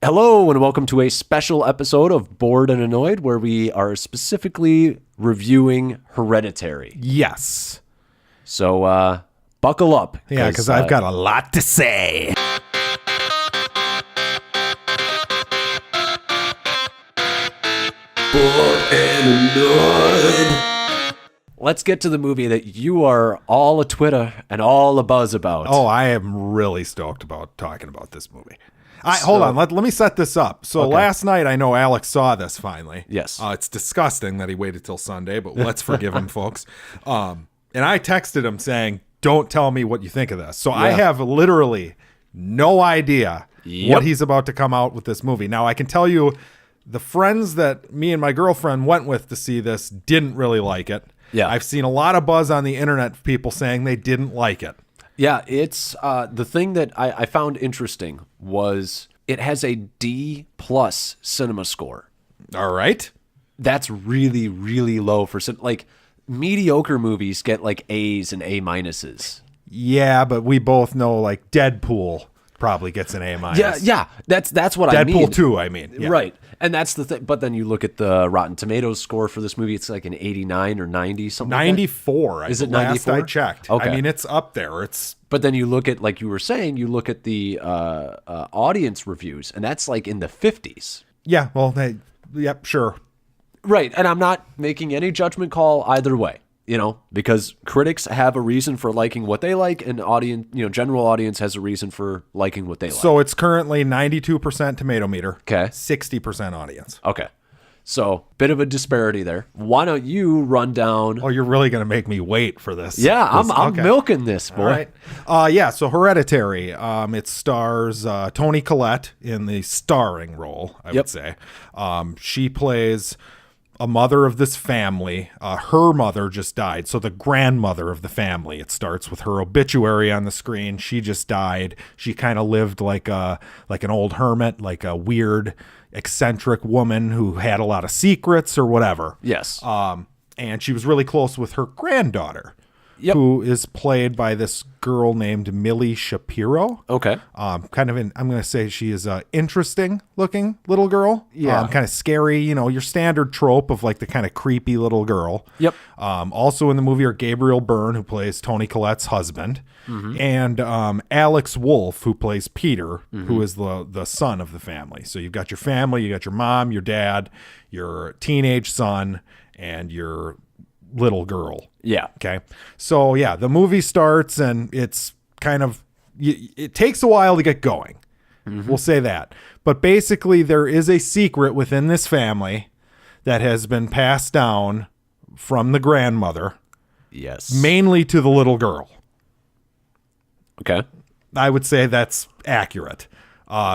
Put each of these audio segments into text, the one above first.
Hello and welcome to a special episode of Bored and Annoyed where we are specifically reviewing Hereditary. Yes. So buckle up. Yeah, because I've got a lot to say. Bored and Annoyed. Let's get to the movie that you are all a Twitter and all a buzz about. Oh, I am really stoked about talking about this movie. Hold on, let me set this up. So last night, I know Alex saw this finally. Yes. It's disgusting that he waited till Sunday, but let's forgive him, folks. And I texted him saying, don't tell me what you think of this. So I have literally no idea what he's about to come out with this movie. Now, I can tell you the friends that me and my girlfriend went with to see this didn't really like it. Yeah. I've seen a lot of buzz on the internet of people saying they didn't like it. Yeah, it's the thing that I found interesting was it has a D+ cinema score. All right. That's really, really low for like mediocre movies get like A's and A-minuses. Yeah, but we both know like Deadpool probably gets an A-. Yeah, that's what I mean. Deadpool 2, I mean. Yeah. Right. And that's the thing. But then you look at the Rotten Tomatoes score for this movie, it's like an 89 or 90, something 94. Is it last 94? I checked. Okay. I mean, it's up there. But then you look at, like you were saying, you look at the audience reviews, and that's like in the 50s. Yeah, well, yep, sure. Right. And I'm not making any judgment call either way. Because critics have a reason for liking what they like, and general audience has a reason for liking what they like. So it's currently 92% tomato meter. Okay. 60% audience. Okay. So bit of a disparity there. Why don't you run down? Oh, you're really going to make me wait for this. Yeah, I'm milking this, boy. All right. So Hereditary, it stars Toni Collette in the starring role, I would say. She plays a mother of this family. Her mother just died. So the grandmother of the family. It starts with her obituary on the screen. She just died. She kind of lived like an old hermit, like a weird, eccentric woman who had a lot of secrets or whatever. Yes. And she was really close with her granddaughter, who is played by this girl named Millie Shapiro. Okay. I'm going to say she is a interesting looking little girl. Yeah. Kind of scary, your standard trope of like the kind of creepy little girl. Yep. Also in the movie are Gabriel Byrne, who plays Toni Collette's husband, and Alex Wolff, who plays Peter, who is the son of the family. So you've got your family, you got your mom, your dad, your teenage son, and your little girl. Yeah. Okay. So yeah, the movie starts and it's kind of, it takes a while to get going. We'll say that. But basically there is a secret within this family that has been passed down from the grandmother. Yes. Mainly to the little girl. Okay. I would say that's accurate.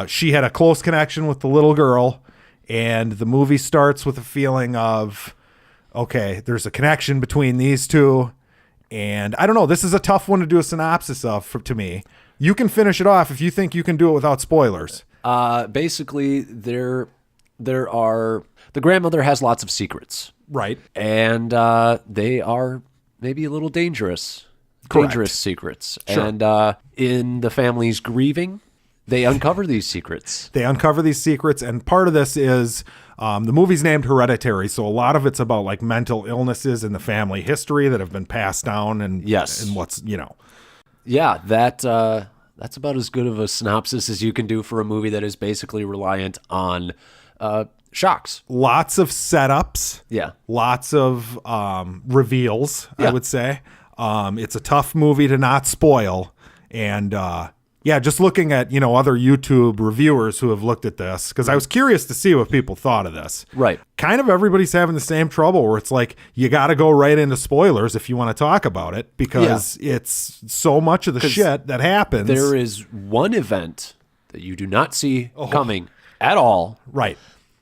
She had a close connection with the little girl, and the movie starts with a feeling of, okay, there's a connection between these two. And I don't know, this is a tough one to do a synopsis of to me. You can finish it off if you think you can do it without spoilers. Basically, the grandmother has lots of secrets. Right. And they are maybe a little dangerous. Correct. Dangerous secrets. Sure. And in the family's grieving, they uncover these secrets. And part of this is the movie's named Hereditary, so a lot of it's about like mental illnesses in the family history that have been passed down, and and what's Yeah, that's about as good of a synopsis as you can do for a movie that is basically reliant on shocks. Lots of setups. Yeah. Lots of reveals, Yeah. I would say. It's a tough movie to not spoil, and just looking at, other YouTube reviewers who have looked at this, because I was curious to see what people thought of this. Right. Kind of everybody's having the same trouble where it's like, you got to go right into spoilers if you want to talk about it, because it's so much of the shit that happens. There is one event that you do not see coming at all. Right.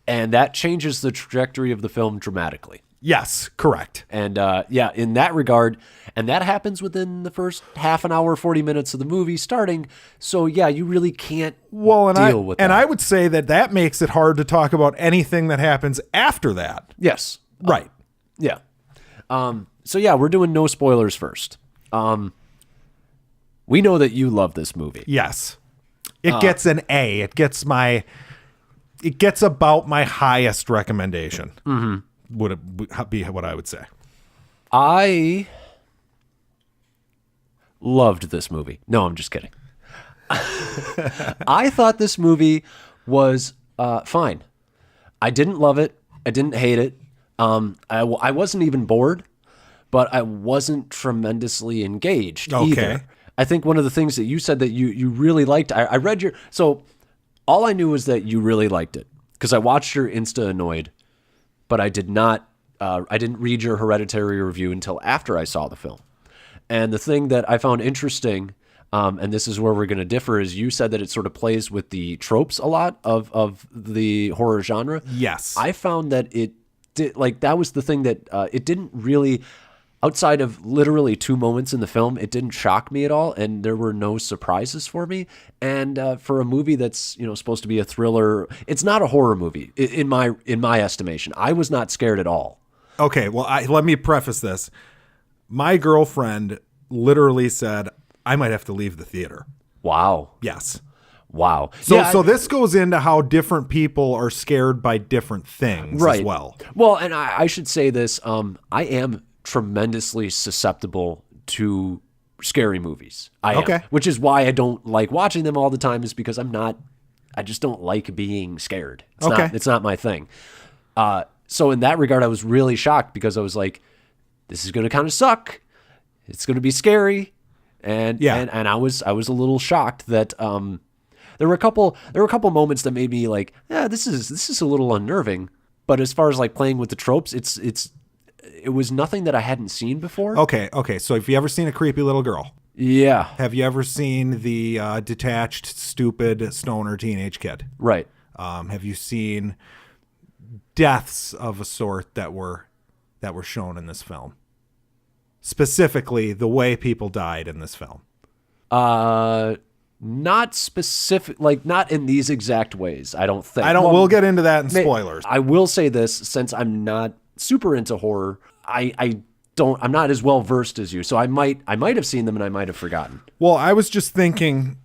And that changes the trajectory of the film dramatically. Yes, correct. And in that regard, and that happens within the first half an hour, 40 minutes of the movie starting. So you really can't deal with that. And I would say that makes it hard to talk about anything that happens after that. Yes. Right. Yeah. We're doing no spoilers first. We know that you love this movie. Yes. It gets an A. It gets my it gets about my highest recommendation. Would it be what I would say? I loved this movie. No, I'm just kidding. I thought this movie was fine. I didn't love it. I didn't hate it. I wasn't even bored, but I wasn't tremendously engaged either. I think one of the things that you said that you really liked, I read your, so all I knew was that you really liked it because I watched your Insta Annoyed, but I didn't read your Hereditary review until after I saw the film. And the thing that I found interesting, and this is where we're going to differ, is you said that it sort of plays with the tropes a lot of the horror genre. Yes. I found that it did, like, that was the thing that it didn't really, outside of literally 2 moments in the film, it didn't shock me at all, and there were no surprises for me. And for a movie that's, you know, supposed to be a thriller, it's not a horror movie in my estimation. I was not scared at all. Okay, well, let me preface this. My girlfriend literally said, I might have to leave the theater. Wow. Yes. Wow. So this goes into how different people are scared by different things as well. Well, and I should say this. I am tremendously susceptible to scary movies. I am, which is why I don't like watching them all the time, is because I just don't like being scared. It's not my thing. So in that regard, I was really shocked because I was like, this is going to kind of suck. It's going to be scary. And I was a little shocked that there were a couple moments that made me like, yeah, this is a little unnerving. But as far as like playing with the tropes, it was nothing that I hadn't seen before. Okay. So have you ever seen A Creepy Little Girl? Yeah. Have you ever seen the detached, stupid stoner teenage kid? Right. Have you seen deaths of a sort that were shown in this film? Specifically, the way people died in this film. Not specific, like not in these exact ways, I don't think. We'll get into that in spoilers. I will say this, since I'm not super into horror, I'm not as well versed as you. So I might have seen them and I might have forgotten. Well, I was just thinking,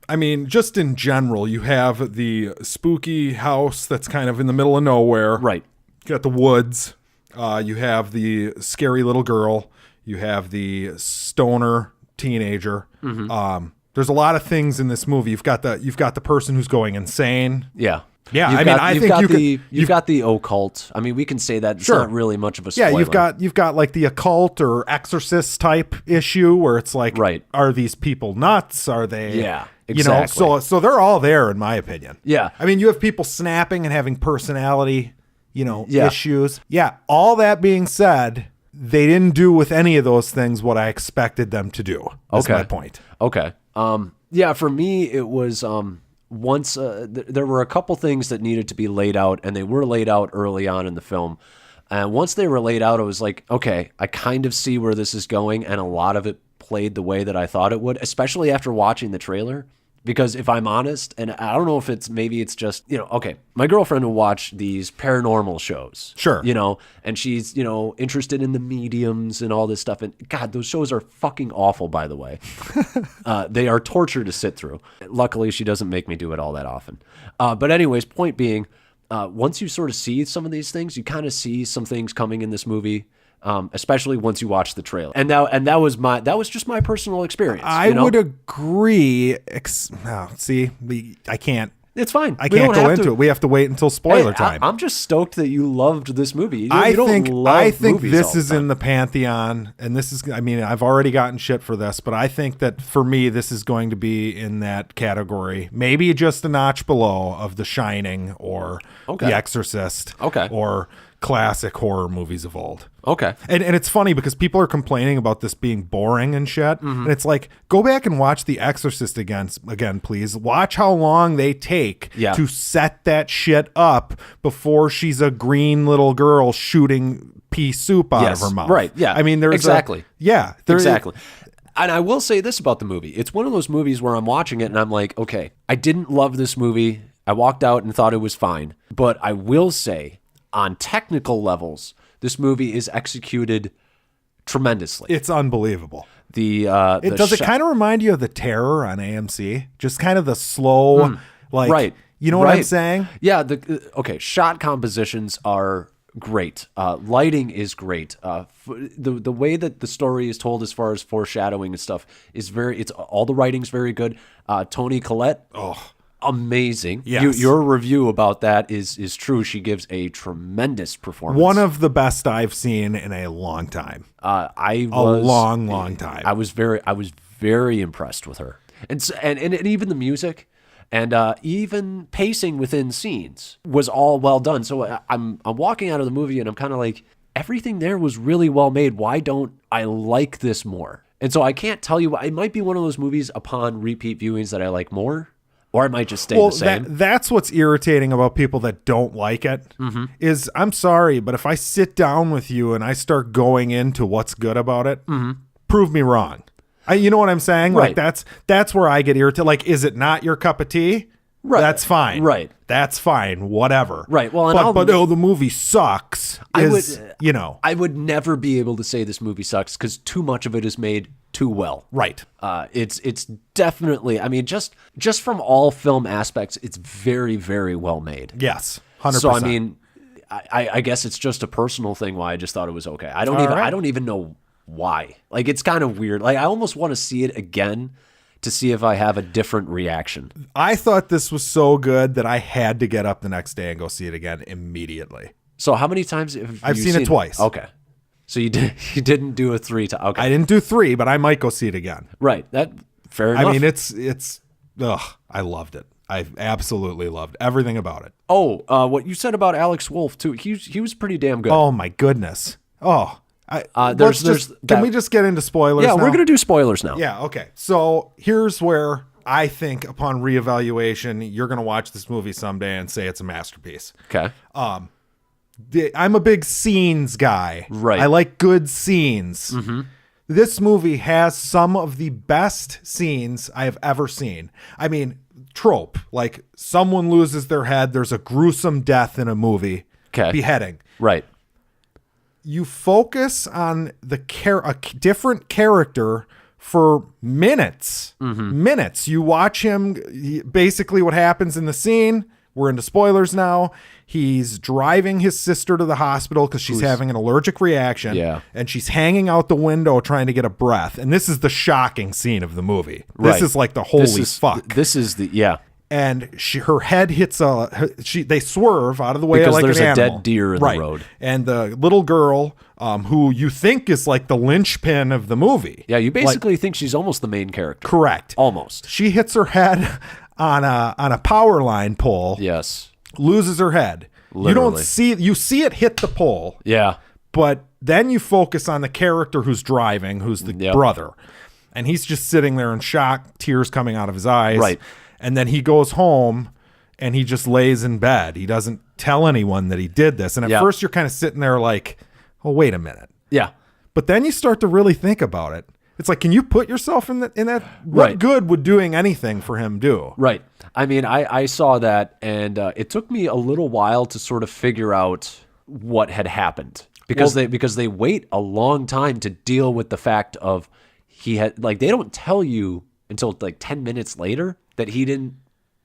I mean, just in general, you have the spooky house that's kind of in the middle of nowhere. Right. You got the woods. You have the scary little girl. You have the stoner teenager. Mm-hmm. There's a lot of things in this movie. You've got the person who's going insane. Yeah. Yeah. I think you've got the occult. I mean, we can say that. It's not really much of a spoiler. Yeah, you've got like the occult or exorcist type issue where it's like, are these people nuts? Are they? Yeah. Exactly. You know, so they're all there in my opinion. Yeah. I mean, you have people snapping and having personality, issues. Yeah. All that being said, they didn't do with any of those things what I expected them to do. That's my point. Okay. Yeah, for me, it was once there were a couple things that needed to be laid out, and they were laid out early on in the film. And once they were laid out, I was like, okay, I kind of see where this is going, and a lot of it played the way that I thought it would, especially after watching the trailer. Because if I'm honest, and I don't know if maybe it's just, okay, my girlfriend will watch these paranormal shows. Sure. And she's, interested in the mediums and all this stuff. And God, those shows are fucking awful, by the way. They are torture to sit through. Luckily, she doesn't make me do it all that often. But anyways, point being, once you sort of see some of these things, you kind of see some things coming in this movie. Especially once you watch the trailer, and that was just my personal experience. I would agree. I can't. It's fine. I can't go into it. We have to wait until spoiler time. I'm just stoked that you loved this movie. I think this is in the pantheon, and this is. I mean, I've already gotten shit for this, but I think that for me, this is going to be in that category, maybe just a notch below of The Shining or The Exorcist, or classic horror movies of old. Okay. And it's funny because people are complaining about this being boring and shit. Mm-hmm. And it's like, go back and watch The Exorcist again, please. Watch how long they take to set that shit up before she's a green little girl shooting pea soup out of her mouth. Right. Yeah. I mean, there's exactly. Exactly. And I will say this about the movie. It's one of those movies where I'm watching it and I'm like, okay, I didn't love this movie. I walked out and thought it was fine. But I will say, on technical levels, this movie is executed tremendously. It's unbelievable. Does it kind of remind you of The Terror on AMC? Just kind of the slow, You know what I'm saying? Yeah. Okay. Shot compositions are great. Lighting is great. The way that the story is told as far as foreshadowing and stuff is all the writing's very good. Toni Collette. Oh, amazing. Yes. Your review about that is true. She gives a tremendous performance. One of the best I've seen in a long time. A long time. I was very impressed with her. And even the music and even pacing within scenes was all well done. So I'm walking out of the movie and I'm kind of like, everything there was really well made. Why don't I like this more? And so I can't tell you. It might be one of those movies upon repeat viewings that I like more. Or it might just stay the same. That's what's irritating about people that don't like it. Is I'm sorry, but if I sit down with you and I start going into what's good about it, prove me wrong. You know what I'm saying? Right. Like that's where I get irritated. Like, is it not your cup of tea? Right. That's fine. Right. That's fine. Whatever. Right. Well, but the movie sucks. I would never be able to say this movie sucks because too much of it is made too well. Right. It's definitely. I mean, just from all film aspects, it's very, very well made. Yes. 100%. So I mean, I guess it's just a personal thing why I just thought it was okay. I don't even know why. Like, it's kind of weird. Like, I almost want to see it again to see if I have a different reaction. I thought this was so good that I had to get up the next day and go see it again immediately. So how many times have you I've seen it twice. Okay. So you didn't do a 3 times. Okay. I didn't do 3, but I might go see it again. Right. Fair enough. I mean, it's I loved it. I absolutely loved everything about it. Oh, what you said about Alex Wolff too. He was pretty damn good. Oh my goodness. Oh, can we just get into spoilers? Yeah, now? we're gonna do spoilers now. Yeah. Okay. So here's where I think, upon reevaluation, you're gonna watch this movie someday and say it's a masterpiece. Okay. I'm a big scenes guy. Right. I like good scenes. This movie has some of the best scenes I have ever seen. I mean, trope, like someone loses their head, there's a gruesome death in a movie. Okay. Beheading. Right. You focus on a different character for minutes. Minutes. You watch him, basically what happens in the scene. We're into spoilers now. He's driving his sister to the hospital because she's having an allergic reaction. Yeah. And she's hanging out the window trying to get a breath. And this is the shocking scene of the movie. Right. This is like the holy fuck. This is yeah. And her head hits they swerve out of the way because like there's an a animal. dead deer in the road. And the little girl, who you think is like the linchpin of the movie. Yeah, you basically think she's almost the main character. Correct. Almost. She hits her head on a power line pole. Yes. Loses her head. Literally. You see it hit the pole. Yeah. But then you focus on the character who's driving, who's the brother. And he's just sitting there in shock, tears coming out of his eyes. Right. And then he goes home and he just lays in bed. He doesn't tell anyone that he did this. And at first you're kind of sitting there like, oh, wait a minute. Yeah. But then you start to really think about it. It's like, can you put yourself in that? What good would doing anything for him do? Right. I mean, I saw that, and it took me a little while to sort of figure out what had happened because they wait a long time to deal with the fact of he had, like, they don't tell you until like 10 minutes later that he didn't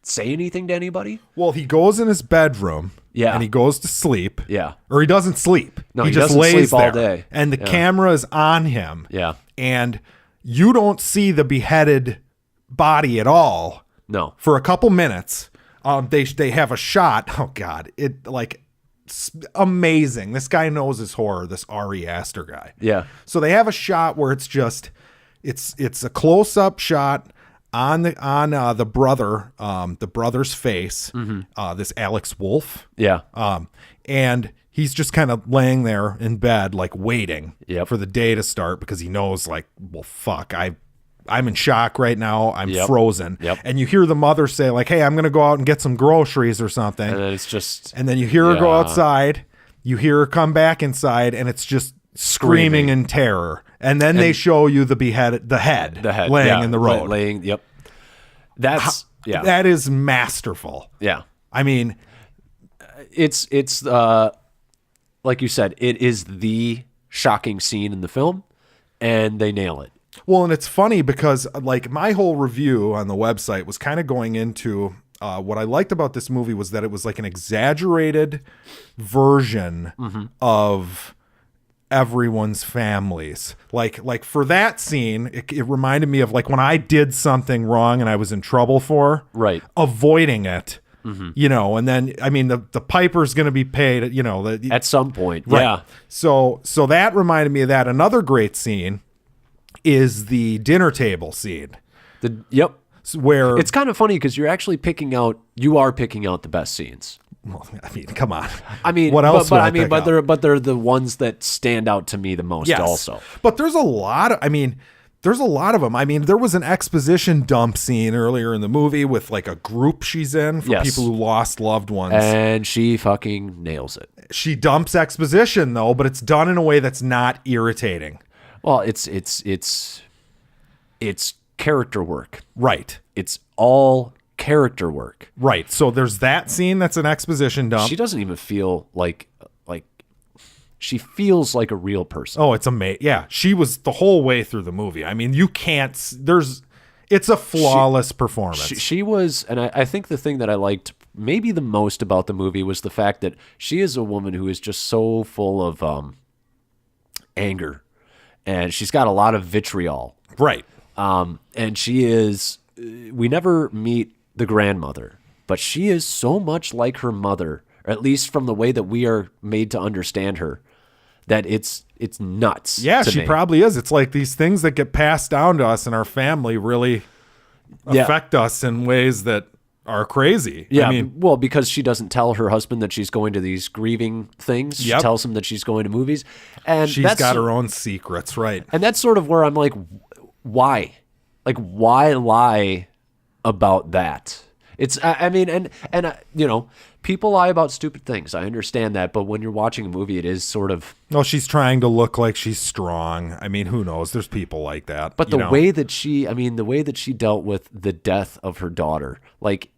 say anything to anybody. Well, he goes in his bedroom. Yeah. And he goes to sleep. Yeah. Or he doesn't sleep. No, he just lays sleep there all day. And the camera is on him. Yeah. And you don't see the beheaded body at all. No. For a couple minutes. They have a shot. Oh God. Amazing. This guy knows his horror, this Ari Aster guy. Yeah. So they have a shot where it's a close-up shot on the brother's face, this Alex Wolff. Yeah. And he's just kind of laying there in bed, like waiting Yep. for the day to start because he knows, like, well, fuck, I'm in shock right now. I'm Yep. frozen. Yep. And you hear the mother say, like, hey, I'm going to go out and get some groceries or something. And then it's just... And then you hear her go outside. You hear her come back inside, and it's just screaming in terror. And then they show you the head laying in the road. Yep. That is masterful. Yeah. I mean, it's like you said, it is the shocking scene in the film, and they nail it. Well, and it's funny because, like, my whole review on the website was kind of going into what I liked about this movie was that it was like an exaggerated version of everyone's families. Like for that scene, it reminded me of like when I did something wrong and I was in trouble for avoiding it. You know, and then I mean the piper's going to be paid, you know, at some point. Right. Yeah. So that reminded me of that. Another great scene is the dinner table scene. Where it's kind of funny because you are picking out the best scenes. Well, I mean, come on. I mean, what else? But they're the ones that stand out to me the most. Yes. Also, but there's a lot of them. I mean, there was an exposition dump scene earlier in the movie with like a group she's in for people who lost loved ones. And she fucking nails it. She dumps exposition though, but it's done in a way that's not irritating. Well, it's character work. Right. It's all character work. Right. So there's that scene that's an exposition dump. She doesn't even feel like she feels like a real person. Oh, it's amazing. Yeah, she was the whole way through the movie. I mean, it's a flawless performance. She was, and I think the thing that I liked maybe the most about the movie was the fact that she is a woman who is just so full of anger, and she's got a lot of vitriol. Right. And she is, we never meet the grandmother, but she is so much like her mother, or at least from the way that we are made to understand her, that it's nuts. Yeah, she probably is. It's like these things that get passed down to us in our family really affect us in ways that are crazy. Yeah, I mean, well, because she doesn't tell her husband that she's going to these grieving things. She tells him that she's going to movies. And she's got her own secrets, right? And that's sort of where I'm like, why? Like, why lie about that? It's, I mean, and you know, people lie about stupid things. I understand that, but when you're watching a movie, it is sort of. No, she's trying to look like she's strong. I mean, who knows? There's people like that. But the way that she dealt with the death of her daughter, like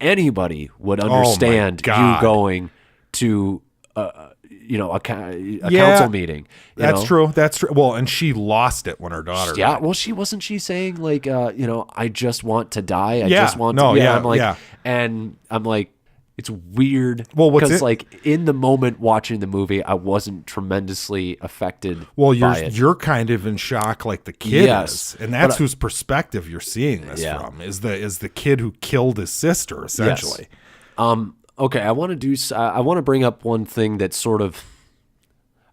anybody would understand you going to, a council meeting. That's true. That's true. Well, and she lost it when her daughter died. Well, she saying like, I just want to die. I just want to. And I'm like, it's weird. Well, because like in the moment watching the movie, I wasn't tremendously affected. Well, by it. You're kind of in shock, like the kid is, and that's whose perspective you're seeing this from. Is the kid who killed his sister essentially? Yes. Okay, I want to bring up one thing that sort of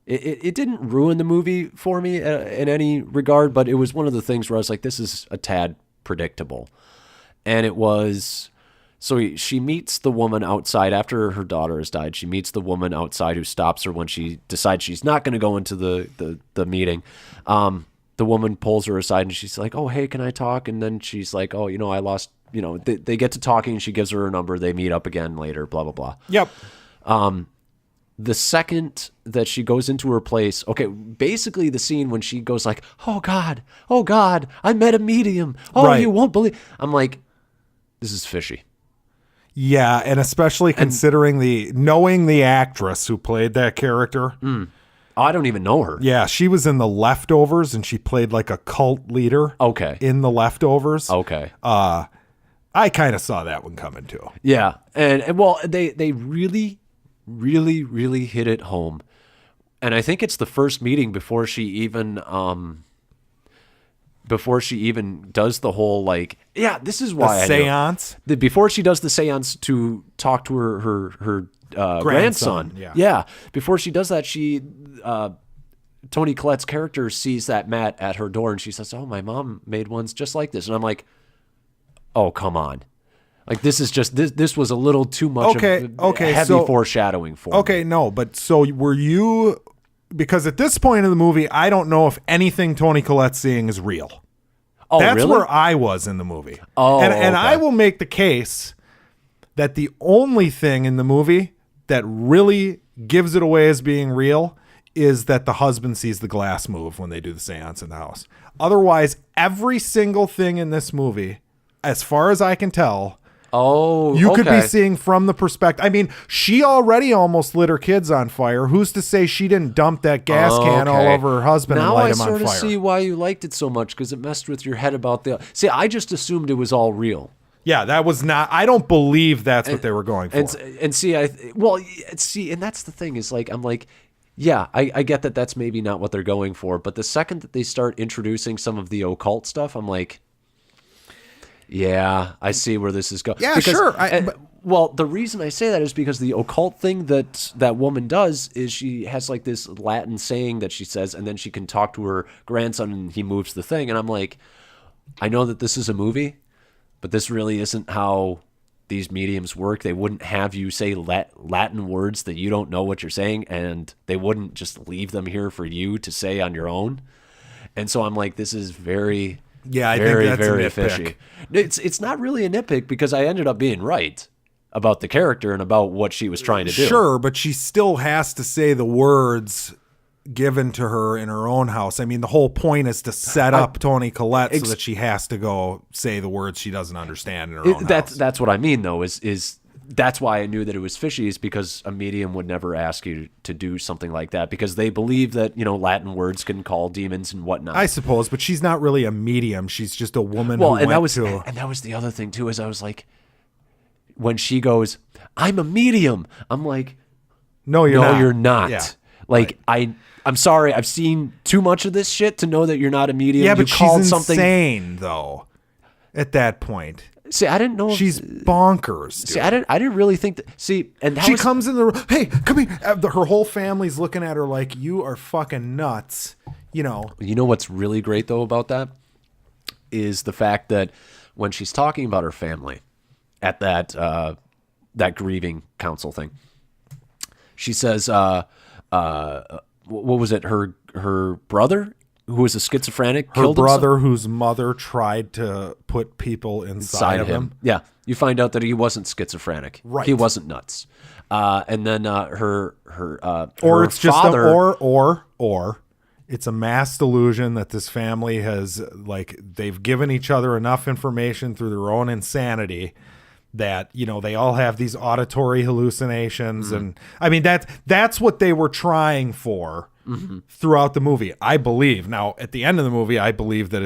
it didn't ruin the movie for me in any regard, but it was one of the things where I was like, this is a tad predictable. And it was, so she meets the woman outside after her daughter has died. She meets the woman outside who stops her when she decides she's not going to go into the meeting. The woman pulls her aside and she's like, oh, hey, can I talk? And then she's like, oh, I lost. They get to talking. She gives her number. They meet up again later, blah, blah, blah. Yep. The second that she goes into her place, okay, basically the scene when she goes like, oh, God, I met a medium. Oh, right. You won't believe. I'm like, this is fishy. Yeah, and especially considering knowing the actress who played that character. I don't even know her. Yeah, she was in The Leftovers, and she played like a cult leader. Okay. In The Leftovers. Okay. I kind of saw that one coming too. Yeah, and well, they really, really, really hit it home, and I think it's the first meeting before she even does the whole like, this is why the seance. Before she does the seance to talk to her grandson. Yeah. Before she does that, Toni Collette's character sees that mat at her door, and she says, "Oh, my mom made ones just like this." And I'm like, "Oh, come on!" Like this is just this was a little too much. Heavy foreshadowing for me. Okay, no, but so were you? Because at this point in the movie, I don't know if anything Toni Collette's seeing is real. Oh, that's really? where I was in the movie. Oh, and okay. I will make the case that the only thing in the movie that really gives it away as being real is that the husband sees the glass move when they do the seance in the house. Otherwise, every single thing in this movie, as far as I can tell, you could be seeing from the perspective. I mean, she already almost lit her kids on fire. Who's to say she didn't dump that gas can all over her husband and light him on fire? Now I sort of see why you liked it so much, because it messed with your head about See, I just assumed it was all real. Yeah, that was not. I don't believe that's what they were going for. And see, and that's the thing is like I'm like, yeah, I get that that's maybe not what they're going for, but the second that they start introducing some of the occult stuff, I'm like, yeah, I see where this is going. Yeah, sure. Well, the reason I say that is because the occult thing that woman does is she has like this Latin saying that she says, and then she can talk to her grandson and he moves the thing. And I'm like, I know that this is a movie, but this really isn't how these mediums work. They wouldn't have you say Latin words that you don't know what you're saying, and they wouldn't just leave them here for you to say on your own. And so I'm like, this is very, I very, think that's very a nitpick. fishy. It's not really a nitpick because I ended up being right about the character and about what she was trying to do. Sure, but she still has to say the words given to her in her own house. I mean, the whole point is to set up Toni Collette so that she has to go say the words she doesn't understand in her own house. That's what I mean, though, is that's why I knew that it was fishy, is because a medium would never ask you to do something like that because they believe that, Latin words can call demons and whatnot. I suppose, but she's not really a medium. She's just a woman and that was the other thing, too, is I was like, when she goes, I'm a medium, I'm like, No, you're not. Yeah. Like, right. I'm sorry, I've seen too much of this shit to know that you're not a medium. Yeah, but she's insane, though, at that point. See, I didn't know. She's bonkers, dude. See, I didn't really think that. See, and she comes in the room. Hey, come here. Her whole family's looking at her like, you are fucking nuts. You know what's really great, though, about that is the fact that when she's talking about her family at that grieving council thing, she says, what was it? Her brother, who was a schizophrenic, killed himself? Her brother, whose mother tried to put people inside of him. Yeah, you find out that he wasn't schizophrenic. Right, he wasn't nuts. And then her it's father, just or it's a mass delusion that this family has, like, they've given each other enough information through their own insanity that they all have these auditory hallucinations. Mm-hmm. And I mean that's what they were trying for throughout the movie, I believe. Now at the end of the movie, I believe that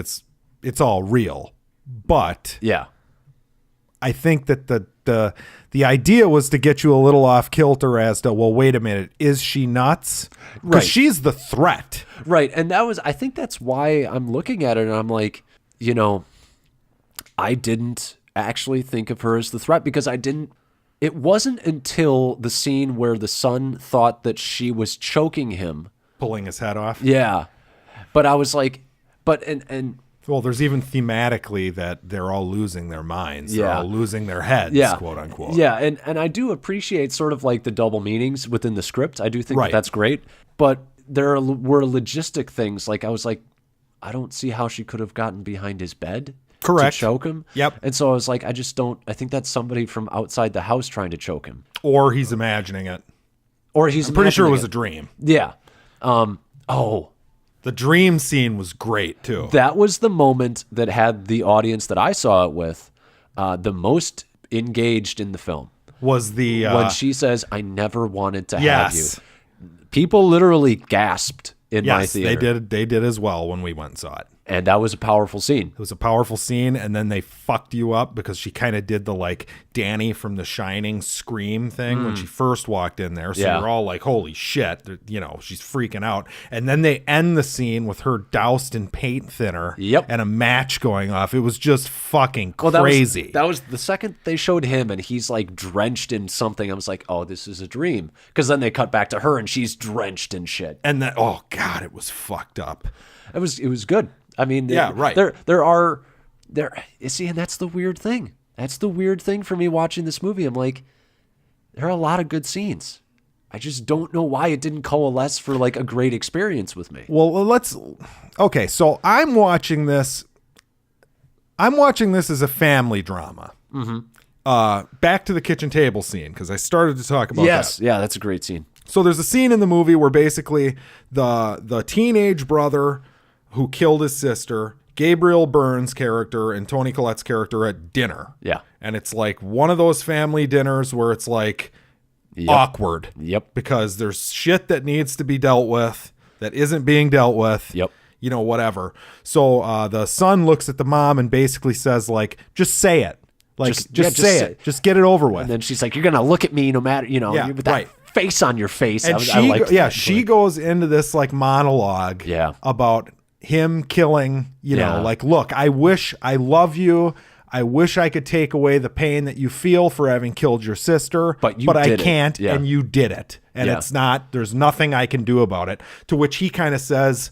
it's all real, but yeah, I think that the idea was to get you a little off kilter as to, well, wait a minute, is she nuts? Because she's the threat, right? And I think that's why I'm looking at it and I'm like, I didn't actually think of her as the threat because it wasn't until the scene where the son thought that she was choking him, pulling his head off. Yeah. But I was like, and well, there's even thematically that they're all losing their minds. They're all losing their heads, quote unquote. Yeah. And I do appreciate sort of like the double meanings within the script. I do think that's great, but there were logistic things. Like I was like, I don't see how she could have gotten behind his bed. Correct. To choke him. Yep. And so I was like, I think that's somebody from outside the house trying to choke him. Or he's imagining it. I'm pretty sure it was a dream. Yeah. The dream scene was great too. That was the moment that had the audience that I saw it with the most engaged in the film. Was when she says, I never wanted to have you. People literally gasped in my theater. They did as well when we went and saw it. And that was a powerful scene. It was a powerful scene, and then they fucked you up because she kind of did the, like, Danny from The Shining scream thing when she first walked in there. So you're all like, holy shit, she's freaking out. And then they end the scene with her doused in paint thinner and a match going off. It was just fucking crazy. That was the second they showed him, and he's, like, drenched in something. I was like, oh, this is a dream. Because then they cut back to her, and she's drenched in shit. And then, oh, God, it was fucked up. It was good. I mean, right. You see, and that's the weird thing. That's the weird thing for me watching this movie. I'm like, there are a lot of good scenes. I just don't know why it didn't coalesce for like a great experience with me. Well, okay. So I'm watching this as a family drama. Mm-hmm. Back to the kitchen table scene, because I started to talk about that. Yeah, that's a great scene. So there's a scene in the movie where basically the teenage brother who killed his sister, Gabriel Byrne's character and Toni Collette's character at dinner. Yeah. And it's like one of those family dinners where it's like awkward. Yep. Because there's shit that needs to be dealt with that isn't being dealt with. Yep. Whatever. So the son looks at the mom and basically says, like, just say it. Like, just say it. Just get it over with. And then she's like, you're going to look at me no matter, with that face on your face. And she goes into this like monologue about him killing, like, look, I love you. I wish I could take away the pain that you feel for having killed your sister, but I can't, and you did it. And there's nothing I can do about it. To which he kind of says,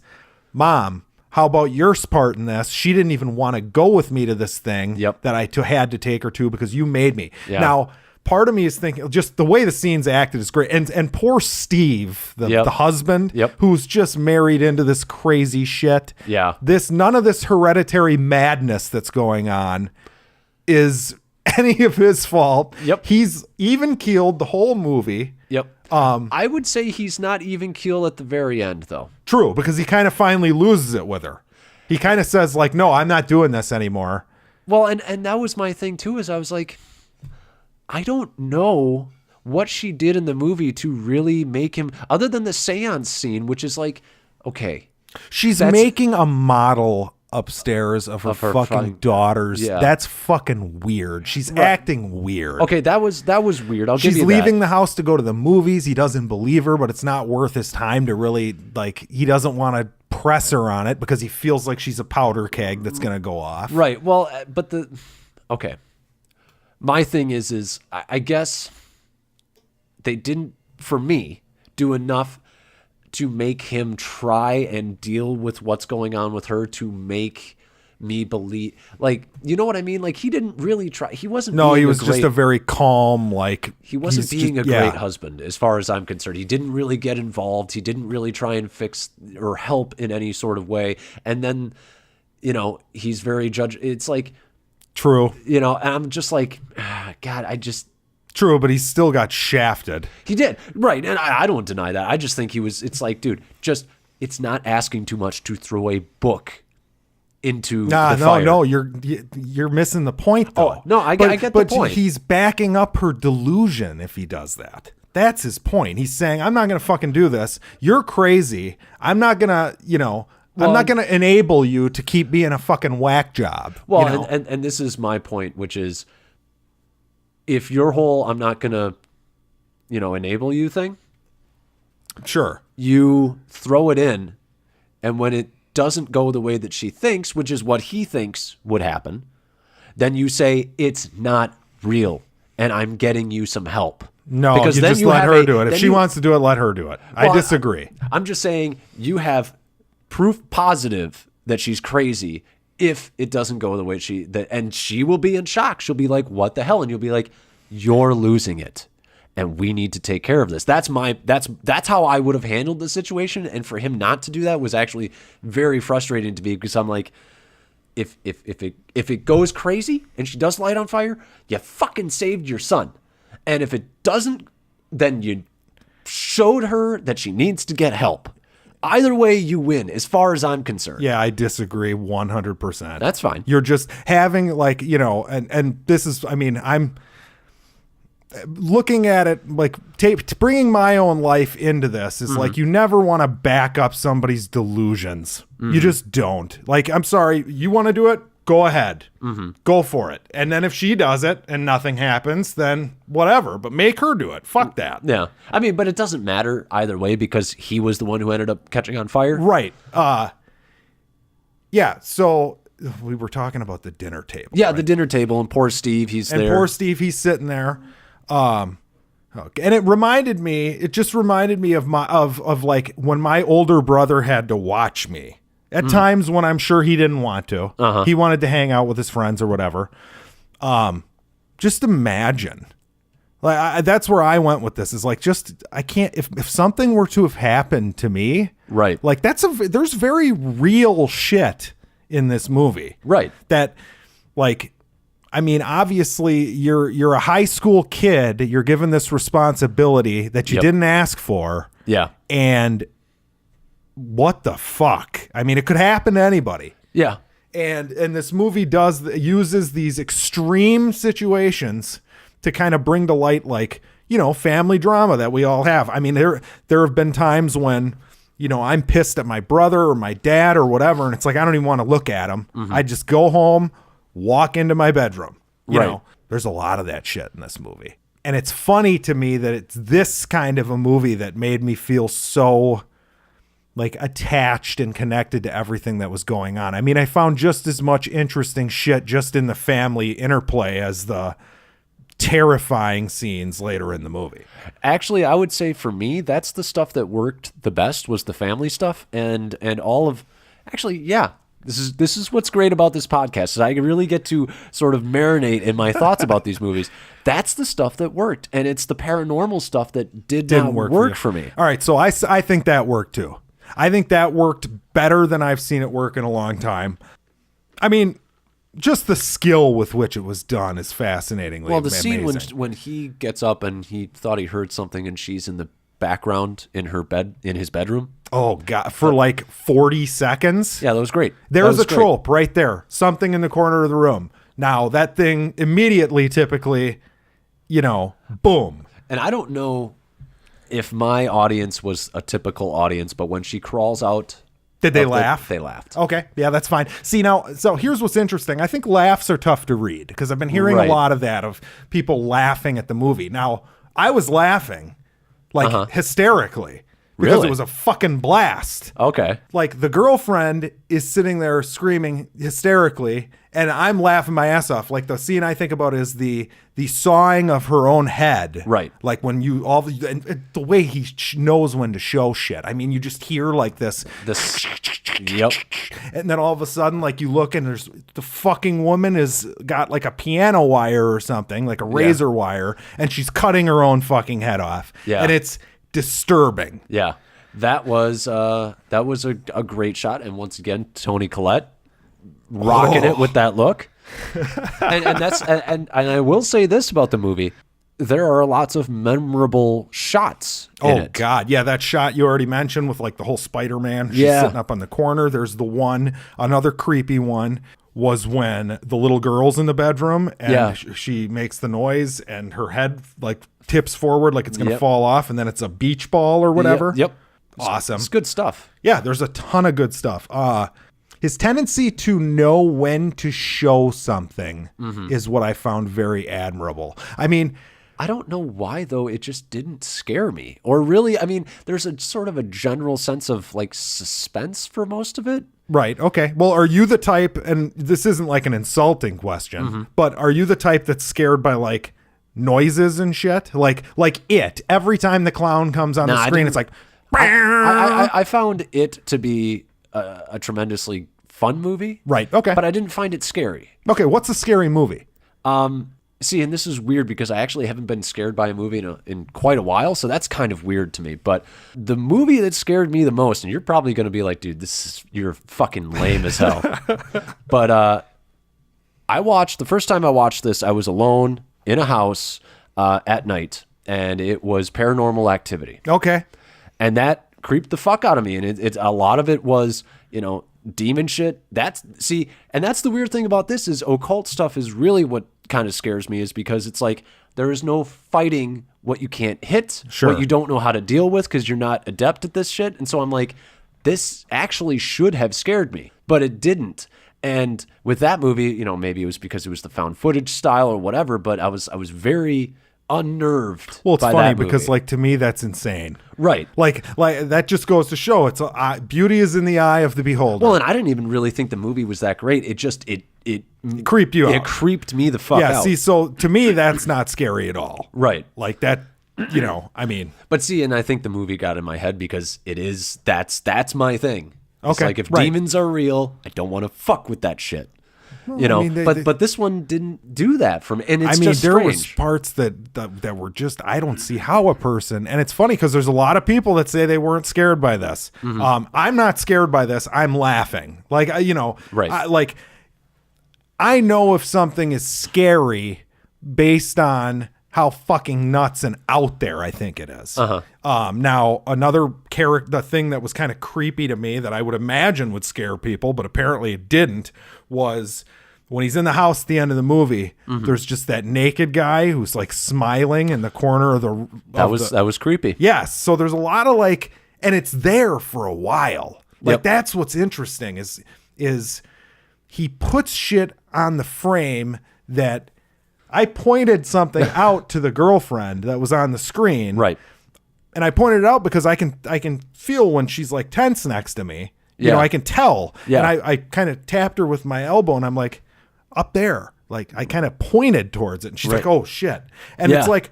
Mom, how about your part in this? She didn't even want to go with me to this thing that I had to take her to because you made me. Yeah. Now, part of me is thinking just the way the scene's acted is great. And poor Steve, the husband, who's just married into this crazy shit. Yeah. None of this hereditary madness that's going on is any of his fault. Yep. He's even keeled the whole movie. Yep. I would say he's not even keel at the very end, though. True, because he kind of finally loses it with her. He kind of says, like, no, I'm not doing this anymore. Well, and that was my thing, too, is I was like, I don't know what she did in the movie to really make him, other than the seance scene, which is like, okay. She's making a model upstairs of her fucking daughters. Yeah. That's fucking weird. She's acting weird. Okay, that was weird. She's leaving the house to go to the movies. He doesn't believe her, but it's not worth his time to really, like, he doesn't want to press her on it because he feels like she's a powder keg that's going to go off. Right. Well, but okay. My thing is I guess they didn't, for me, do enough to make him try and deal with what's going on with her to make me believe, like, you know what I mean? Like, he didn't really try. He wasn't. No, he was just a very calm, like, he wasn't being a great husband as far as I'm concerned. He didn't really get involved. He didn't really try and fix or help in any sort of way. And then, he's very it's like, true. And I'm just like, God, True, but he's still got shafted. He did. Right. And I don't deny that. I just think it's like, dude, it's not asking too much to throw a book into the fire. No, you're missing the point, though. Oh, no, I get the point. But he's backing up her delusion if he does that. That's his point. He's saying, I'm not going to fucking do this. You're crazy. I'm not going to, I'm not going to enable you to keep being a fucking whack job. Well, and this is my point, which is, if your whole I'm not going to, enable you thing. Sure. You throw it in, and when it doesn't go the way that she thinks, which is what he thinks would happen, then you say, it's not real, and I'm getting you some help. No, because then you let her do it. If she wants to do it, let her do it. Well, I disagree. I'm just saying you have proof positive that she's crazy if it doesn't go the way and she will be in shock. She'll be like, what the hell? And you'll be like, you're losing it. And we need to take care of this. That's how I would have handled the situation. And for him not to do that was actually very frustrating to me, because I'm like, if it goes crazy and she does light on fire, you fucking saved your son. And if it doesn't, then you showed her that she needs to get help. Either way, you win, as far as I'm concerned. Yeah, I disagree 100%. That's fine. You're just having, like, and this is, I'm looking at it, like, bringing my own life into this is like, you never want to back up somebody's delusions. You just don't. Like, I'm sorry, you want to do it? Go ahead. Go for it. And then if she does it and nothing happens, then whatever. But make her do it. Fuck that. Yeah. But it doesn't matter either way, because he was the one who ended up catching on fire. Right. Yeah. So we were talking about the dinner table. Yeah, right? The dinner table, and poor Steve, he's sitting there. And it just reminded me of like when my older brother had to watch me. At times when I'm sure he didn't want to. He wanted to hang out with his friends or whatever. Just imagine. Like, that's where I went with this. Is like, I can't, if something were to have happened to me, right? Like, there's very real shit in this movie. Right. That, like, obviously you're a high school kid. You're given this responsibility that you didn't ask for. Yeah. And what the fuck? It could happen to anybody. Yeah. And this movie uses these extreme situations to kind of bring to light, like, family drama that we all have. There have been times when, I'm pissed at my brother or my dad or whatever, and it's like, I don't even want to look at him. I just go home, walk into my bedroom, you know. There's a lot of that shit in this movie. And it's funny to me that it's this kind of a movie that made me feel so like attached and connected to everything that was going on. I mean, I found just as much interesting shit just in the family interplay as the terrifying scenes later in the movie. Actually, I would say for me, that's the stuff that worked the best was the family stuff and all of actually, yeah. This is what's great about this podcast is I really get to sort of marinate in my thoughts about these movies. That's the stuff that worked, and it's the paranormal stuff that didn't work for me. All right, so I think that worked too. I think that worked better than I've seen it work in a long time. I mean, just the skill with which it was done is fascinatingly well, the amazing. scene when he gets up and he thought he heard something and she's in the background in his bedroom. Oh God, for like 40 seconds. Yeah, that was great. There's a trope right there. Something in the corner of the room. Now that thing immediately, typically, boom. And I don't know if my audience was a typical audience, but when she crawls out, did they laugh? They laughed. Okay, yeah, that's fine. See now, so here's what's interesting. I think laughs are tough to read because I've been hearing a lot of that of people laughing at the movie. Now I was laughing like hysterically. Because it was a fucking blast. Okay. Like the girlfriend is sitting there screaming hysterically, and I'm laughing my ass off. Like the scene I think about is the sawing of her own head. Right. Like when and the way he knows when to show shit. I mean, you just hear like this. Yep. And then all of a sudden, like you look and there's the fucking woman has got like a piano wire or something, like a razor wire, and she's cutting her own fucking head off. Yeah. And it's disturbing. Yeah, that was a great shot, and once again, Toni Collette rocking it with that look. and I will say this about the movie: there are lots of memorable shots. In it. God, yeah, that shot you already mentioned with like the whole Spider-Man. She's sitting up on the corner. There's the another creepy one. Was when the little girl's in the bedroom and she makes the noise and her head like tips forward like it's going to fall off, and then it's a beach ball or whatever. Yep. Awesome. It's good stuff. Yeah, there's a ton of good stuff. His tendency to know when to show something is what I found very admirable. I mean, I don't know why, though, it just didn't scare me. Or really, I mean, there's a sort of a general sense of like suspense for most of it. Right. Okay. Well, are you the type, and this isn't like an insulting question, but are you the type that's scared by like noises and shit? Like it, every time the clown comes on the screen, it's like, I found it to be a tremendously fun movie. Right. Okay. But I didn't find it scary. Okay. What's a scary movie? See, and this is weird because I actually haven't been scared by a movie in quite a while, so that's kind of weird to me. But the movie that scared me the most, and you're probably going to be like, dude, you're fucking lame as hell. But the first time I watched this, I was alone in a house at night, and it was Paranormal Activity. Okay. And that creeped the fuck out of me, and it's a lot of it was, demon shit. That's the weird thing about this is occult stuff is really what kind of scares me, is because it's like there is no fighting what you can't hit, what you don't know how to deal with because you're not adept at this shit. And so I'm like, this actually should have scared me, but it didn't. And with that movie, maybe it was because it was the found footage style or whatever, but I was very unnerved. Well, it's by funny that movie. because like to me that's insane. Right. Like that just goes to show it's beauty is in the eye of the beholder. Well, and I didn't even really think the movie was that great. It just it creeped you out. It creeped me the fuck out. Yeah, see, so to me that's not scary at all. Right. Like that, I mean. But see, and I think the movie got in my head because that's my thing. It's okay. like if demons are real, I don't want to fuck with that shit. Well, but this one didn't do that for me, and it's just there strange. was parts that were just I don't see how a person, and it's funny because there's a lot of people that say they weren't scared by this. I'm not scared by this. I'm laughing, like right. I know if something is scary based on how fucking nuts and out there I think it is. Now another the thing that was kind of creepy to me that I would imagine would scare people, but apparently it didn't, was when he's in the house at the end of the movie, there's just that naked guy who's like smiling in the corner of the... That was creepy. Yes. So there's a lot of like, and it's there for a while. Like that's what's interesting is he puts shit on the frame that I pointed something out to the girlfriend that was on the screen. Right. And I pointed it out because I can feel when she's like tense next to me. You know, I can tell. Yeah. And I kind of tapped her with my elbow and I'm like, up there. Like I kind of pointed towards it and she's like, oh shit. And it's like,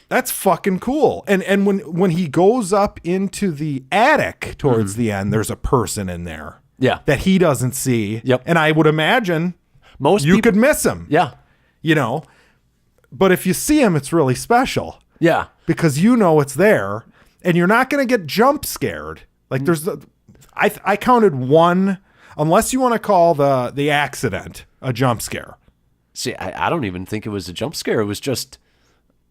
that's fucking cool. And when he goes up into the attic towards the end, there's a person in there. Yeah. That he doesn't see. Yep. And I would imagine you could miss him. Yeah. You know, but if you see him, it's really special. Yeah. Because you know it's there and you're not going to get jump scared. Like I counted one, unless you want to call the accident a jump scare. See, I don't even think it was a jump scare. It was just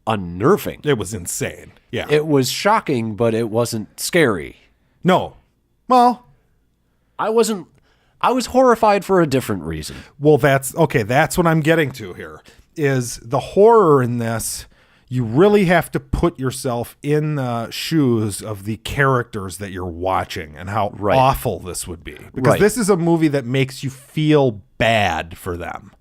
unnerving. It was insane. Yeah. It was shocking, but it wasn't scary. No. Well, I was horrified for a different reason. Well, that's what I'm getting to here is the horror in this. You really have to put yourself in the shoes of the characters that you're watching and how awful this would be. Because this is a movie that makes you feel bad for them,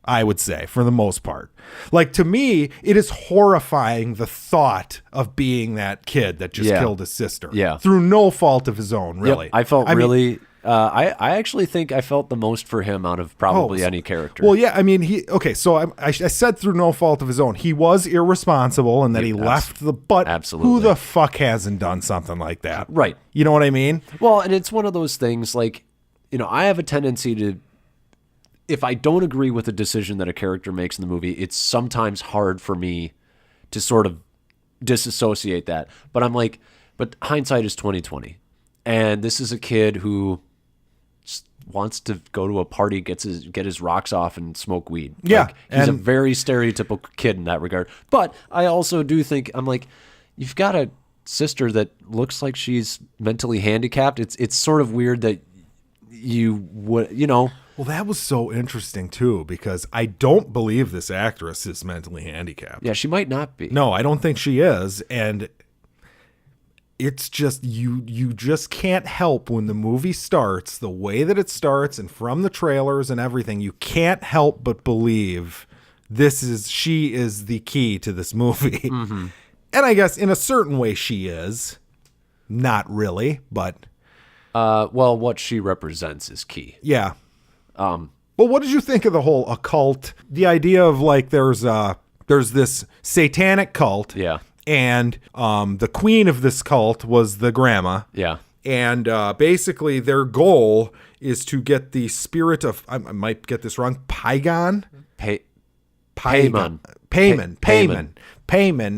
I would say, for the most part. Like, to me, it is horrifying the thought of being that kid that just killed his sister. Yeah. Through no fault of his own, really. Yep. I felt I actually think I felt the most for him out of probably any character. Well, yeah, I mean, so I said through no fault of his own. He was irresponsible and that he left the butt. Absolutely. Who the fuck hasn't done something like that? Right. You know what I mean? Well, and it's one of those things like, you know, I have a tendency to, if I don't agree with a decision that a character makes in the movie, it's sometimes hard for me to sort of disassociate that. But I'm like, but hindsight is 20/20. And this is a kid who wants to go to a party, get his rocks off and smoke weed. Yeah. Like, he's a very stereotypical kid in that regard. But I also do think, I'm like, you've got a sister that looks like she's mentally handicapped. It's sort of weird that you would, you know. Well, that was so interesting too, because I don't believe this actress is mentally handicapped. Yeah, she might not be. No, I don't think she is. And it's just you just can't help when the movie starts the way that it starts, and from the trailers and everything, you can't help but believe she is the key to this movie. Mm-hmm. And I guess in a certain way she is. Not really, but well, what she represents is key. Yeah. Well, what did you think of the whole occult? The idea of like there's this satanic cult. Yeah. And the queen of this cult was the grandma. Yeah. And basically their goal is to get the spirit of, I might get this wrong, Paimon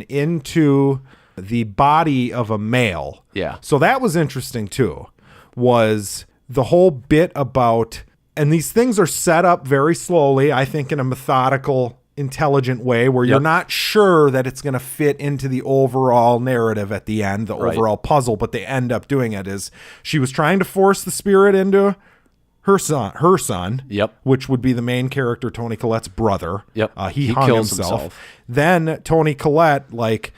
into the body of a male. Yeah. So that was interesting too, was the whole bit about, and these things are set up very slowly, I think in a methodical, intelligent way where you're not sure that it's going to fit into the overall narrative at the end, the overall puzzle, but they end up doing it. Is she was trying to force the spirit into her son, which would be the main character, Toni Collette's brother. He hung himself. Then Toni Collette, like,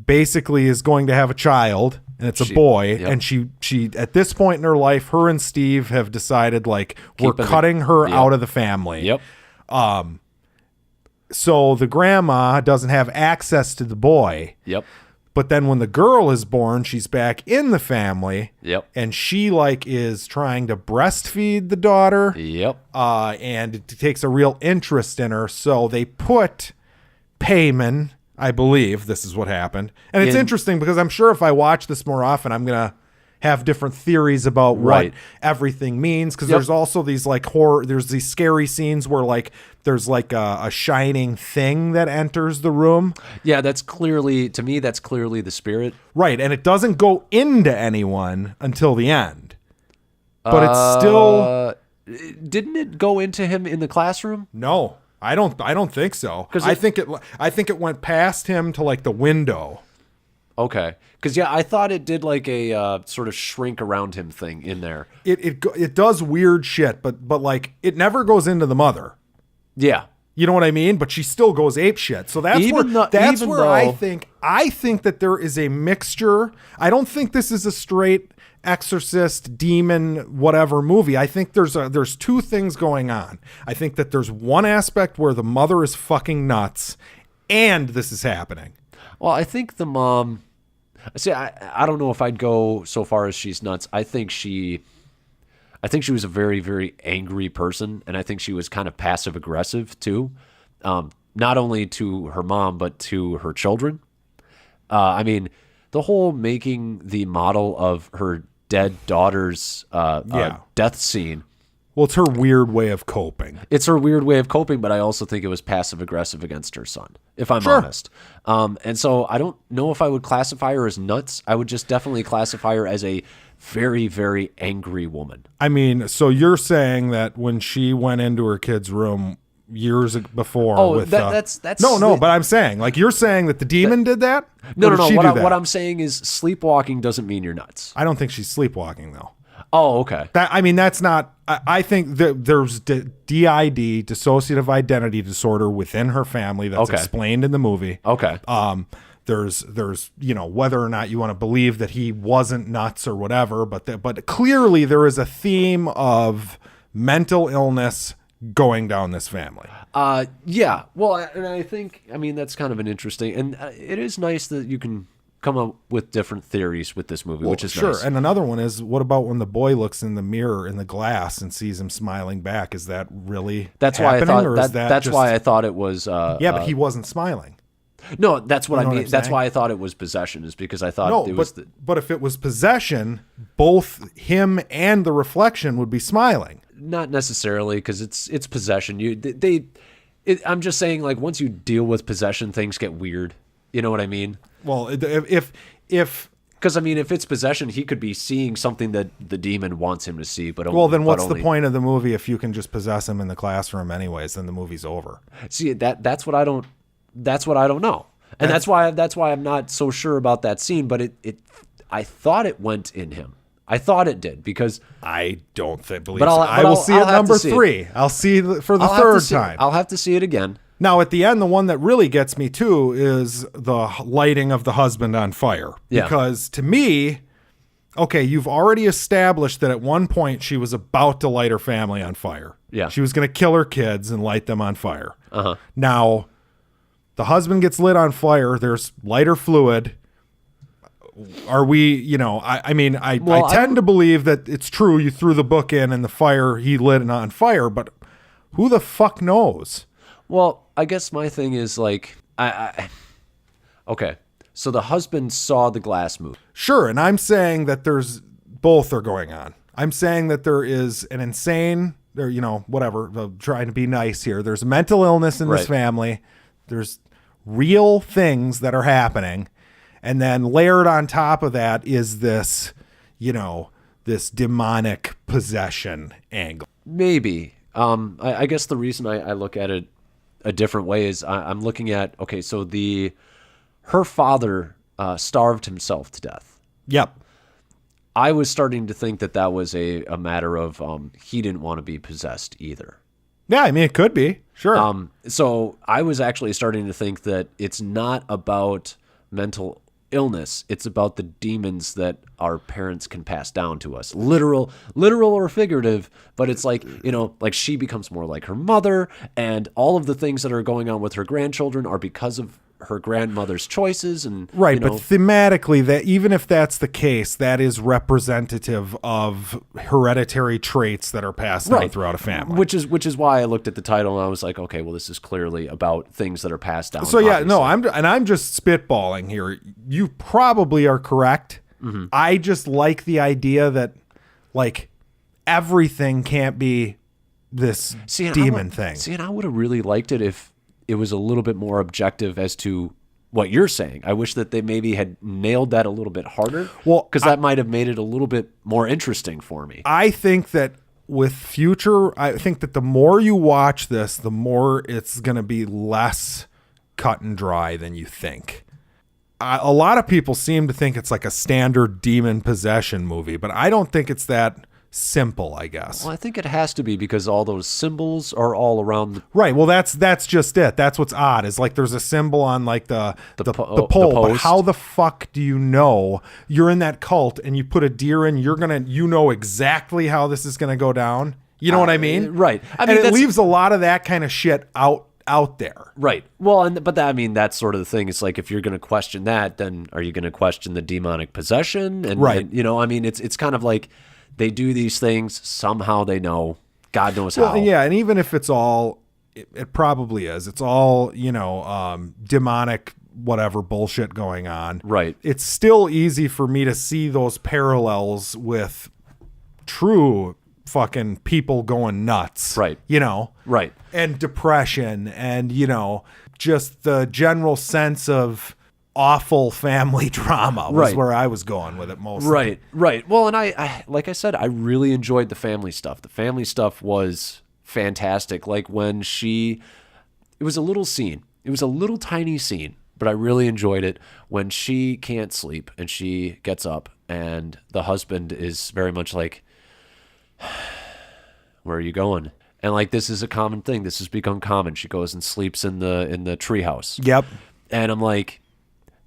basically is going to have a child, and it's a boy, and she at this point in her life, her and Steve have decided, like, we're cutting her out of the family. So the grandma doesn't have access to the boy. But then when the girl is born, she's back in the family. And she like is trying to breastfeed the daughter. And it takes a real interest in her. So they put Paimon, I believe this is what happened. And it's interesting because I'm sure if I watch this more often, I'm going to have different theories about what everything means. Because there's also these like horror, there's these scary scenes where like there's like a shining thing that enters the room. Yeah, that's clearly, to me, that's clearly the spirit. Right, and it doesn't go into anyone until the end. But it's still... Didn't it go into him in the classroom? No, I don't think so. I think it went past him to like the window. Okay. Because, yeah, I thought it did like a sort of shrink around him thing in there. It does weird shit, but like it never goes into the mother. Yeah. You know what I mean? But she still goes apeshit. So that's where I think that there is a mixture. I don't think this is a straight exorcist, demon, whatever movie. I think there's two things going on. I think that there's one aspect where the mother is fucking nuts and this is happening. Well, I think the mom, see, I don't know if I'd go so far as she's nuts. I think she was a very, very angry person, and I think she was kind of passive aggressive too, not only to her mom but to her children. I mean, the whole making the model of her dead daughter's death scene. Well, it's her weird way of coping. It's her weird way of coping, but I also think it was passive aggressive against her son, if I'm honest. And so I don't know if I would classify her as nuts. I would just definitely classify her as a very, very angry woman. I mean, so you're saying that when she went into her kid's room years before that's but I'm saying, like, you're saying that the demon did that? No. What I'm saying is sleepwalking doesn't mean you're nuts. I don't think she's sleepwalking though. Oh, okay. That's not. I think that there's DID, dissociative identity disorder, within her family that's explained in the movie. Okay. There's whether or not you want to believe that he wasn't nuts or whatever, but clearly there is a theme of mental illness going down this family. Yeah. Well, and I think, that's kind of an interesting, and it is nice that you can come up with different theories with this movie, which is sure. Nice. And another one is, what about when the boy looks in the mirror in the glass and sees him smiling back? Is that really happening? That's why I thought it was. But he wasn't smiling. No, that's what I mean. That's why I thought it was possession, is because I thought it was. But if it was possession, both him and the reflection would be smiling. Not necessarily, because it's possession. I'm just saying, like, once you deal with possession, things get weird. You know what I mean? Well, if because if it's possession, he could be seeing something that the demon wants him to see. But then what's the point of the movie if you can just possess him in the classroom anyways? Then the movie's over. See, that's what I don't know, and that's why I'm not so sure about that scene. But I thought it went in him. I thought it did, because I don't believe. But I will see it number 3. I'll see for the third time. I'll have to see it again. Now, at the end, the one that really gets me, too, is the lighting of the husband on fire. Yeah. Because, to me, you've already established that at one point she was about to light her family on fire. Yeah. She was going to kill her kids and light them on fire. Uh-huh. Now, the husband gets lit on fire. There's lighter fluid. Are we, I tend to believe that it's true. You threw the book in and the fire, he lit it on fire, but who the fuck knows? Well, I guess my thing is, like, okay, so the husband saw the glass move. Sure, and I'm saying that both are going on. I'm saying that there is an insane, or, whatever, trying to be nice here. There's mental illness in this family. There's real things that are happening. And then layered on top of that is this, this demonic possession angle. Maybe. I guess the reason I look at it a different way is I'm looking at, so her father starved himself to death. Yep. I was starting to think that was a matter of he didn't want to be possessed either. Yeah, it could be. Sure. So I was actually starting to think that it's not about mental illness. It's about the demons that our parents can pass down to us. Literal or figurative, but it's like, like she becomes more like her mother, and all of the things that are going on with her grandchildren are because of her grandmother's choices. And right, but thematically, that even if that's the case, that is representative of hereditary traits that are passed down throughout a family. Which is why I looked at the title and I was like, okay, well, this is clearly about things that are passed down. So I'm just spitballing here. You probably are correct. Mm-hmm. I just like the idea that, like, everything can't be this demon thing. See, and I would have really liked it if it was a little bit more objective as to what you're saying. I wish that they maybe had nailed that a little bit harder. Well, because that might have made it a little bit more interesting for me. I think that the more you watch this, the more it's going to be less cut and dry than you think. A lot of people seem to think it's like a standard demon possession movie, but I don't think it's that simple, I guess. Well, I think it has to be because all those symbols are all around. Right. Well, that's just it. That's what's odd is like there's a symbol on like the pole, but how the fuck do you know you're in that cult and you put a deer in, you know exactly how this is going to go down? You know what I mean? Right. I mean, and it leaves a lot of that kind of shit out there. Right. Well, that's sort of the thing. It's like if you're going to question that, then are you going to question the demonic possession? And, right. And, I mean, it's kind of like they do these things. Somehow they know. God knows how. Yeah, and even if it's all, it probably is. It's all, demonic whatever bullshit going on. Right. It's still easy for me to see those parallels with true fucking people going nuts. Right. Right. And depression and, just the general sense of awful family drama was where I was going with it mostly. Right. Well, and I like I said, I really enjoyed the family stuff. The family stuff was fantastic. Like when it was a little scene. It was a little tiny scene, but I really enjoyed it when she can't sleep and she gets up and the husband is very much like, where are you going? And like, this is a common thing. This has become common. She goes and sleeps in the treehouse. Yep. And I'm like,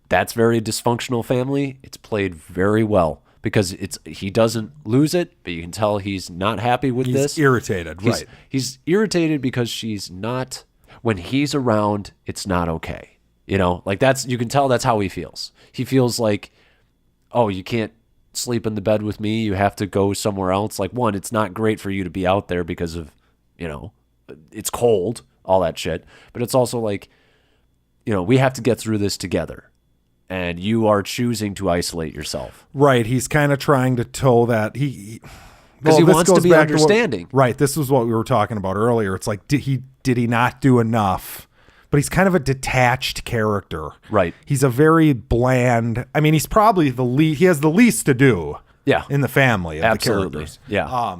that's very dysfunctional family. It's played very well because he doesn't lose it, but you can tell he's not happy with this. He's irritated, right. He's irritated because she's not, when he's around, it's not okay. Like you can tell that's how he feels. He feels like, oh, you can't sleep in the bed with me. You have to go somewhere else. Like one, it's not great for you to be out there because of, it's cold, all that shit. But it's also like, we have to get through this together. And you are choosing to isolate yourself. Right. He's kind of trying to toe that. Because he wants to be understanding. Right. This was what we were talking about earlier. It's like, did he not do enough? But he's kind of a detached character. Right. He's a very bland. I mean, he's probably he has the least to do. Yeah. In the family of Absolutely. the characters. Yeah.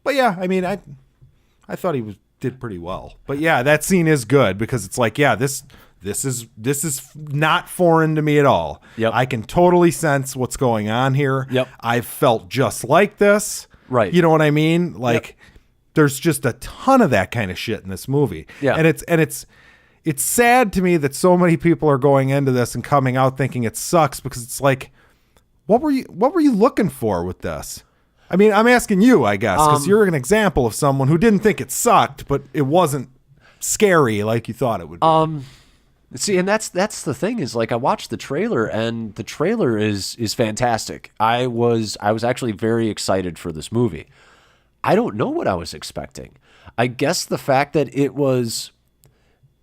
But yeah, I mean, I thought he did pretty well. But yeah, that scene is good because it's like, yeah, this is not foreign to me at all. Yep. I can totally sense what's going on here. Yep. I've felt just like this. Right. You know what I mean? Like, there's just a ton of that kind of shit in this movie. Yeah. And it's sad to me that so many people are going into this and coming out thinking it sucks because it's like, what were you looking for with this? I mean, I'm asking you, I guess, because you're an example of someone who didn't think it sucked, but it wasn't scary like you thought it would be. See, and that's the thing is like I watched the trailer and the trailer is fantastic. I was actually very excited for this movie. I don't know what I was expecting. I guess the fact that it was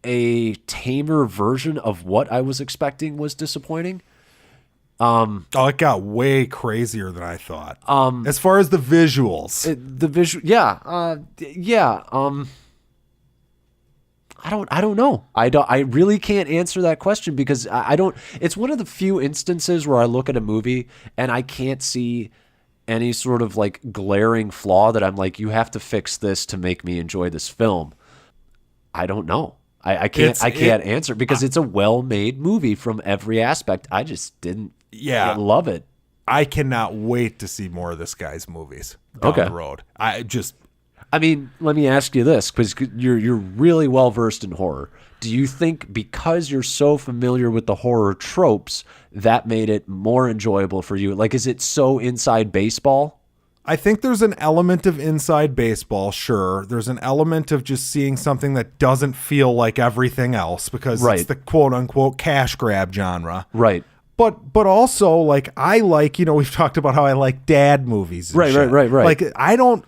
a tamer version of what I was expecting was disappointing. It got way crazier than I thought. As far as the visuals, I don't know. I really can't answer that question because I don't. It's one of the few instances where I look at a movie and I can't see any sort of like glaring flaw that I'm like, you have to fix this to make me enjoy this film. I don't know. I can't answer because it's a well-made movie from every aspect. I just didn't love it. I cannot wait to see more of this guy's movies down the road. I mean, let me ask you this, because you're really well versed in horror. Do you think because you're so familiar with the horror tropes, that made it more enjoyable for you? Like, is it so inside baseball? I think there's an element of inside baseball, sure. There's an element of just seeing something that doesn't feel like everything else because it's the quote-unquote cash grab genre. Right. But also, like, I like, we've talked about how I like dad movies and shit. Right. Like, I don't...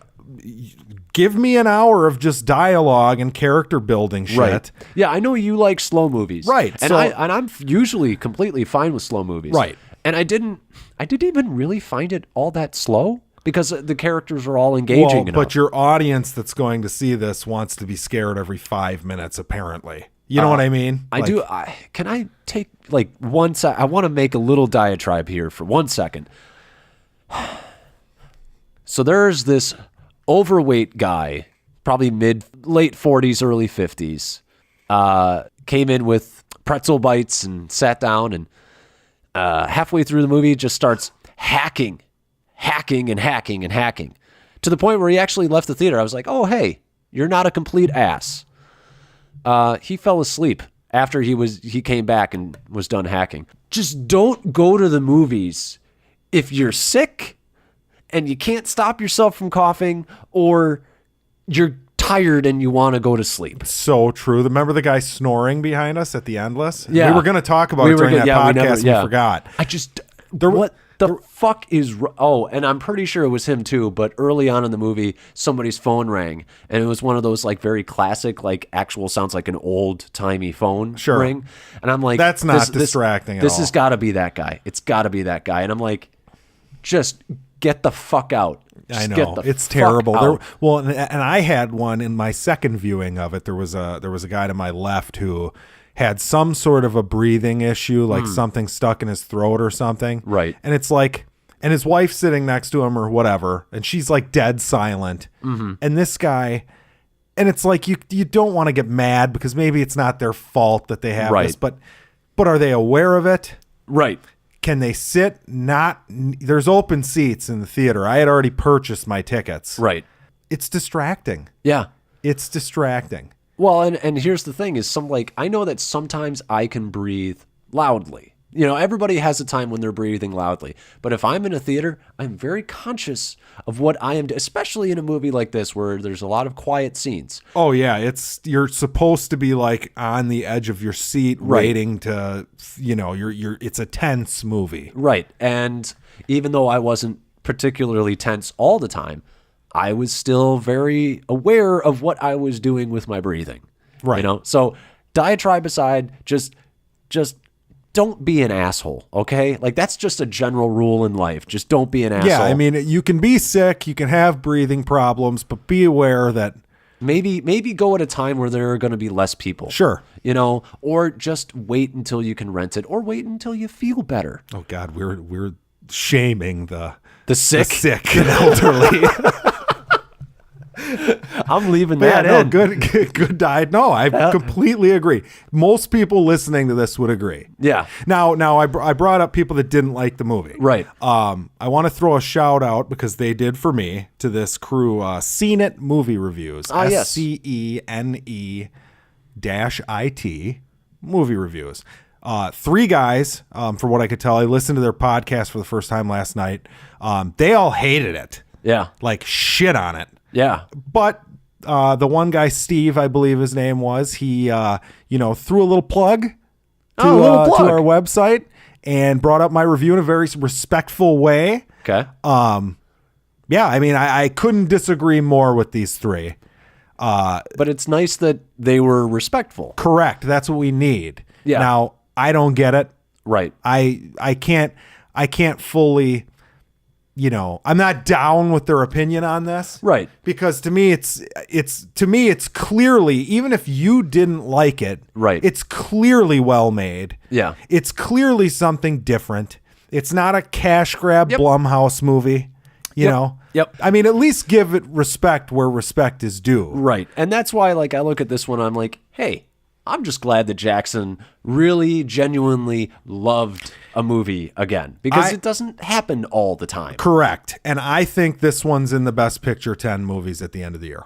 Give me an hour of just dialogue and character building shit. Right. Yeah, I know you like slow movies. Right. And I'm usually completely fine with slow movies. Right. And I didn't even really find it all that slow because the characters are all engaging enough. But your audience that's going to see this wants to be scared every 5 minutes, apparently. You know what I mean? I do. Can I take like 1 sec? I want to make a little diatribe here for 1 second. So there's this overweight guy, probably late 40s, early 50s, came in with pretzel bites and sat down and halfway through the movie just starts hacking hacking and hacking and hacking to the point where he actually left the theater. I was like, oh, hey, you're not a complete ass. He fell asleep after he came back and was done hacking. Just don't go to the movies if you're sick and you can't stop yourself from coughing, or you're tired and you want to go to sleep. So true. Remember the guy snoring behind us at the Endless? Yeah. We were going to talk about it during that podcast. We forgot. What the fuck is... Oh, and I'm pretty sure it was him too, but early on in the movie, somebody's phone rang, and it was one of those like very classic, like actual sounds like an old-timey phone ring. And I'm like... That's not distracting at all. This has got to be that guy. It's got to be that guy. And I'm like, just get the fuck out. I know, it's terrible. And I had one in my second viewing of it. There was a guy to my left who had some sort of a breathing issue, like something stuck in his throat or something. Right. And it's like, and his wife's sitting next to him or whatever, and she's like dead silent. Mm-hmm. And this guy, and it's like you don't want to get mad because maybe it's not their fault that they have this, but are they aware of it? Right. Can they sit? There's open seats in the theater. I had already purchased my tickets. Right. It's distracting. Yeah. It's distracting. Well, and here's the thing is I know that sometimes I can breathe loudly. You know, everybody has a time when they're breathing loudly. But if I'm in a theater, I'm very conscious of what I am, especially in a movie like this where there's a lot of quiet scenes. Oh, yeah. You're supposed to be like on the edge of your seat waiting to, it's a tense movie. Right. And even though I wasn't particularly tense all the time, I was still very aware of what I was doing with my breathing. Right. So diatribe aside, just don't be an asshole, okay? Like, that's just a general rule in life. Just don't be an asshole. Yeah, I mean, you can be sick, you can have breathing problems, but be aware that... Maybe go at a time where there are going to be less people. Sure. Or just wait until you can rent it, or wait until you feel better. Oh, God, we're shaming the sick and elderly. I'm leaving that in. Good diet. No, I completely agree. Most people listening to this would agree. Yeah. Now I brought up people that didn't like the movie. Right. I want to throw a shout out, because they did for me, to this crew, Seen It Movie Reviews. Yes. SCENE-IT Movie Reviews. 3 guys, for what I could tell. I listened to their podcast for the first time last night. They all hated it. Yeah. Like shit on it. Yeah. But the one guy, Steve, I believe his name was, he threw a little plug to our website and brought up my review in a very respectful way. Okay. Yeah, I mean, I couldn't disagree more with these 3. But it's nice that they were respectful. Correct. That's what we need. Yeah. Now, I don't get it. Right. I can't fully... I'm not down with their opinion on this. Right. Because to me, it's clearly, even if you didn't like it, right, it's clearly well made. Yeah. It's clearly something different. It's not a cash grab Blumhouse movie, you know? Yep. I mean, at least give it respect where respect is due. Right. And that's why, I look at this one, I'm like, hey, I'm just glad that Jackson really genuinely loved a movie again, because it doesn't happen all the time. Correct. And I think this one's in the Best Picture 10 movies at the end of the year.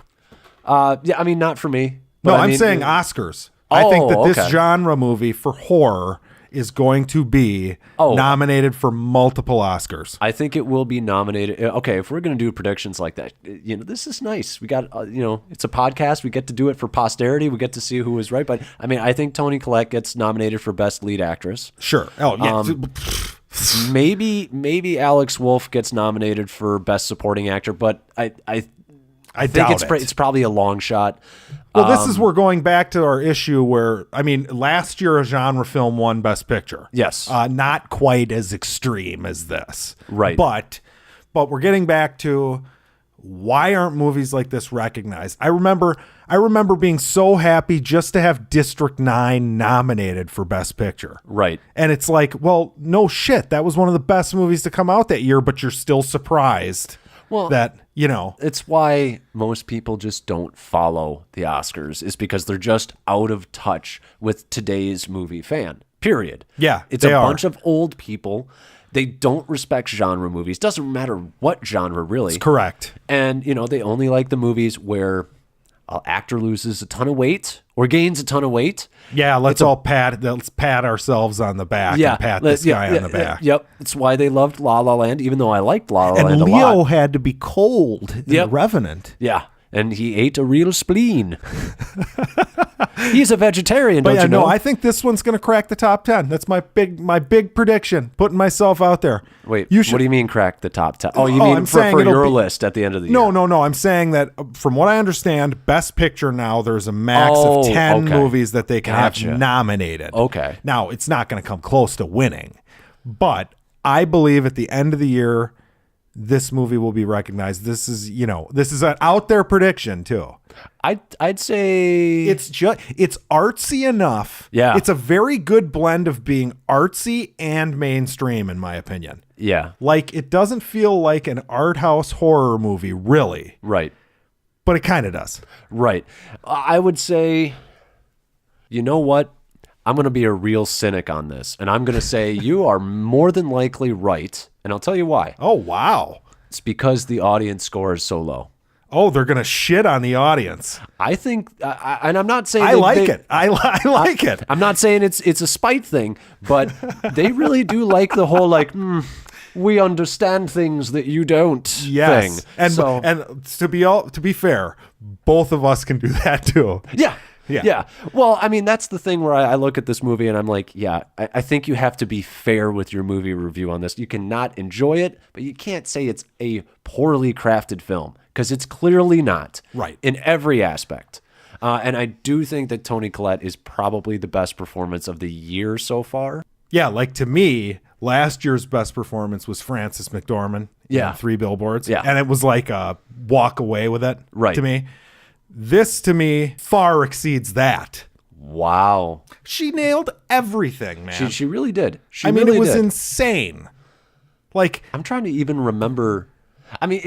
Yeah, I mean, not for me. No, I'm saying Oscars. I think that this genre movie for horror is going to be nominated for multiple Oscars. I think it will be nominated. Okay, if we're going to do predictions like that, this is nice. We got, it's a podcast. We get to do it for posterity. We get to see who was right. But I mean, I think Toni Collette gets nominated for Best Lead Actress. Sure. Oh, yeah. Maybe Alex Wolff gets nominated for Best Supporting Actor, but I think it's probably a long shot. Well, this is we're going back to our issue where, I mean, last year a genre film won Best Picture. Yes. Not quite as extreme as this. Right. But we're getting back to, why aren't movies like this recognized? I remember being so happy just to have District 9 nominated for Best Picture. Right. And it's like, well, no shit. That was one of the best movies to come out that year, but you're still surprised. Well, that, it's why most people just don't follow the Oscars, is because they're just out of touch with today's movie fan, period. Yeah, it's a bunch of old people They don't respect genre movies. Doesn't matter what genre, really. It's correct. And, they only like the movies where an actor loses a ton of weight or gains a ton of weight. Yeah, let's pat ourselves on the back and pat this guy on the back. Yep. It's why they loved La La Land, even though I liked La La Land a lot. And Leo had to be cold in The Revenant. Yeah. And he ate a real spleen. He's a vegetarian, don't you know? No, I think this one's going to crack the top 10. That's my big prediction. Putting myself out there. Wait, what do you mean crack the top 10? Oh, you mean for your list at the end of the year? No. I'm saying that from what I understand, Best Picture now, there's a max of 10 movies that they can have nominated. Okay. Now, it's not going to come close to winning. But I believe at the end of the year, this movie will be recognized. This is an out there prediction too. I'd say it's artsy enough. Yeah. It's a very good blend of being artsy and mainstream, in my opinion. Yeah. Like, it doesn't feel like an art house horror movie, really. Right. But it kind of does. Right. I would say, you know what? I'm going to be a real cynic on this, and I'm going to say you are more than likely right, and I'll tell you why. Oh, wow. It's because the audience score is so low. Oh, they're going to shit on the audience. I think, and I'm not saying... I like it. I like it. I'm not saying it's a spite thing, but they really do like the whole, we understand things that you don't thing. And to be fair, both of us can do that too. Yeah. Well, I mean, that's the thing where I look at this movie and I'm like, I think you have to be fair with your movie review on this. You cannot enjoy it, but you can't say it's a poorly crafted film, because it's clearly not. Right. In every aspect. And I do think that Toni Collette is probably the best performance of the year so far. Yeah, like, to me, last year's best performance was Frances McDormand in 3 Billboards. Yeah. And it was like a walk away with it to me. This, to me, far exceeds that. Wow. She nailed everything, man. She really did. It was insane. Like, I'm trying to even remember. I mean,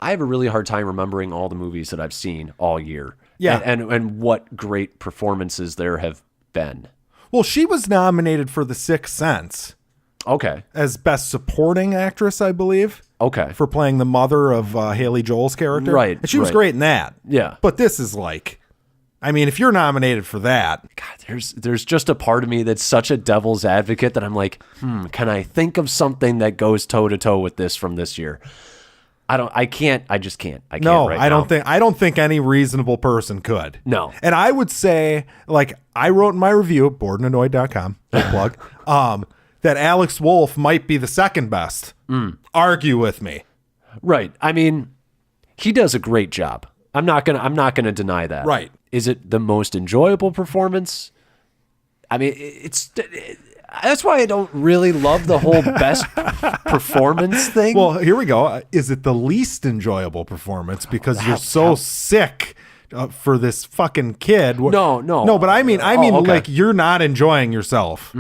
I have a really hard time remembering all the movies that I've seen all year. Yeah. And what great performances there have been. Well, she was nominated for The Sixth Sense. Okay. As Best Supporting Actress, I believe. Okay. For playing the mother of Haley Joel's character. Right. And she was great in that. Yeah. But this is if you're nominated for that. God, there's just a part of me that's such a devil's advocate that I'm like, can I think of something that goes toe to toe with this from this year? I can't. I just can't. I can't. No, right I now. don't think any reasonable person could. No. And I would say, I wrote in my review, boredandanoid.com, plug, that Alex Wolff might be the second best. Argue with me. Right. I mean, he does a great job. I'm not gonna deny that. Right. Is it the most enjoyable performance? I mean, that's why I don't really love the whole best performance thing. Well, here we go. Is it the least enjoyable performance because you're so sick for this fucking kid? No. But I mean, okay. You're not enjoying yourself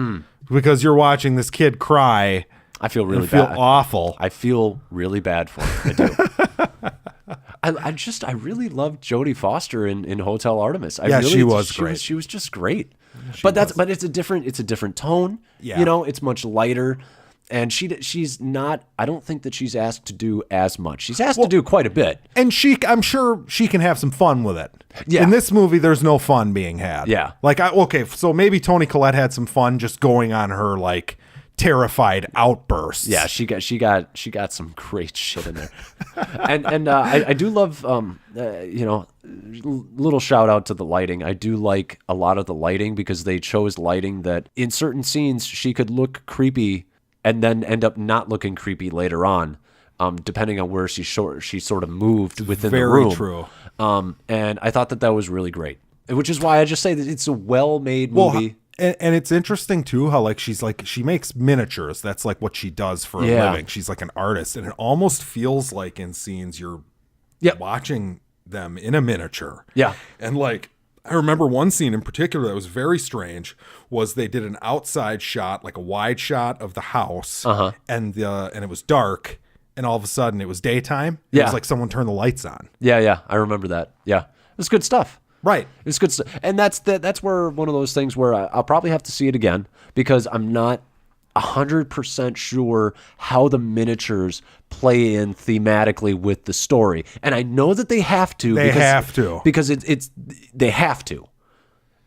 because you're watching this kid cry. I feel really bad. Feel awful. I feel really bad for him. I do. I really loved Jodie Foster in Hotel Artemis. She was great. She was just great. But it's a different tone. Yeah. It's much lighter, and she's not. I don't think that she's asked to do as much. She's asked to do quite a bit, and I'm sure she can have some fun with it. Yeah. In this movie, there's no fun being had. Yeah. So maybe Toni Collette had some fun just going on her terrified outbursts. Yeah, she got some great shit in there, and I do love little shout out to the lighting. I do like a lot of the lighting because they chose lighting that in certain scenes she could look creepy and then end up not looking creepy later on, depending on where she sort of moved within the room. Very true. And I thought that was really great, which is why I just say that it's a well-made movie. And it's interesting too how she makes miniatures. That's what she does for a living. She's an artist, and it almost feels like in scenes you're watching them in a miniature. Yeah. And I remember one scene in particular that was very strange was they did an outside shot, a wide shot of the house, and it was dark, and all of a sudden it was daytime. It was like someone turned the lights on. Yeah, I remember that. Yeah, it was good stuff. Right. It's good stuff. And that's where one of those things where I'll probably have to see it again because I'm not 100% sure how the miniatures play in thematically with the story. And I know that they have to. Because they have to.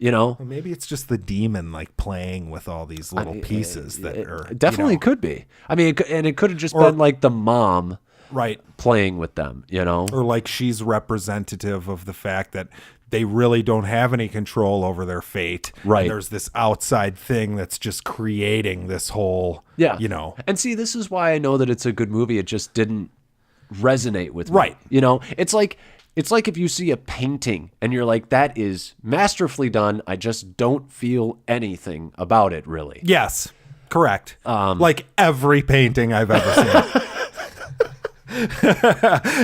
Well, maybe it's just the demon like playing with all these little pieces that are definitely could be. I mean, it could have just been like the mom, right, playing with them. Or like she's representative of the fact that they really don't have any control over their fate. Right. And there's this outside thing that's just creating this whole. And see, this is why I know that it's a good movie. It just didn't resonate with me. Right. It's like if you see a painting and you're like, that is masterfully done. I just don't feel anything about it, really. Yes, correct. Like every painting I've ever seen.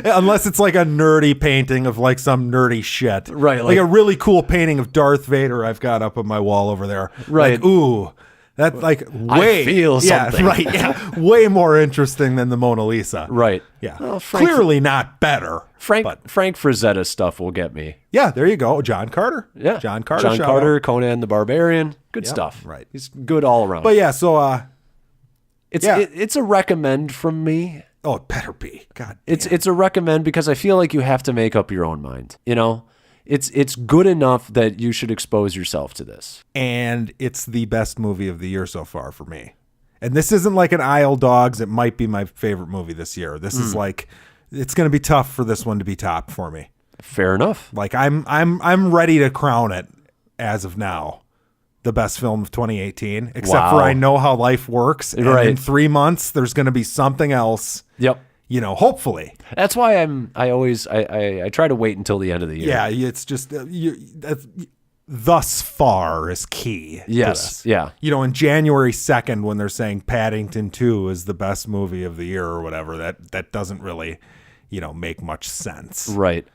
Unless it's like a nerdy painting of like some nerdy shit. Right. Like a really cool painting of Darth Vader I've got up on my wall over there. Right. Like, ooh. That like way I feel something. Yeah, right. Yeah, way more interesting than the Mona Lisa. Right. Yeah. Well, clearly not better. Frank Frazetta stuff will get me. Yeah, there you go. John Carter. Yeah. John Carter, Conan the Barbarian. Good stuff. Right. He's good all around. But yeah, so it's a recommend from me. Oh, it better be. God damn. It's a recommend because I feel like you have to make up your own mind. It's good enough that you should expose yourself to this. And it's the best movie of the year so far for me. And this isn't like an Isle Dogs. It might be my favorite movie this year. This is like, it's going to be tough for this one to be top for me. Fair enough. Like I'm ready to crown it as of now the best film of 2018, except for I know how life works. And in 3 months, there's going to be something else. Yep. Hopefully. That's why I try to wait until the end of the year. Yeah, it's just thus far is key. Yes. Yeah. In January 2nd, when they're saying Paddington 2 is the best movie of the year or whatever, that doesn't really, make much sense. Right.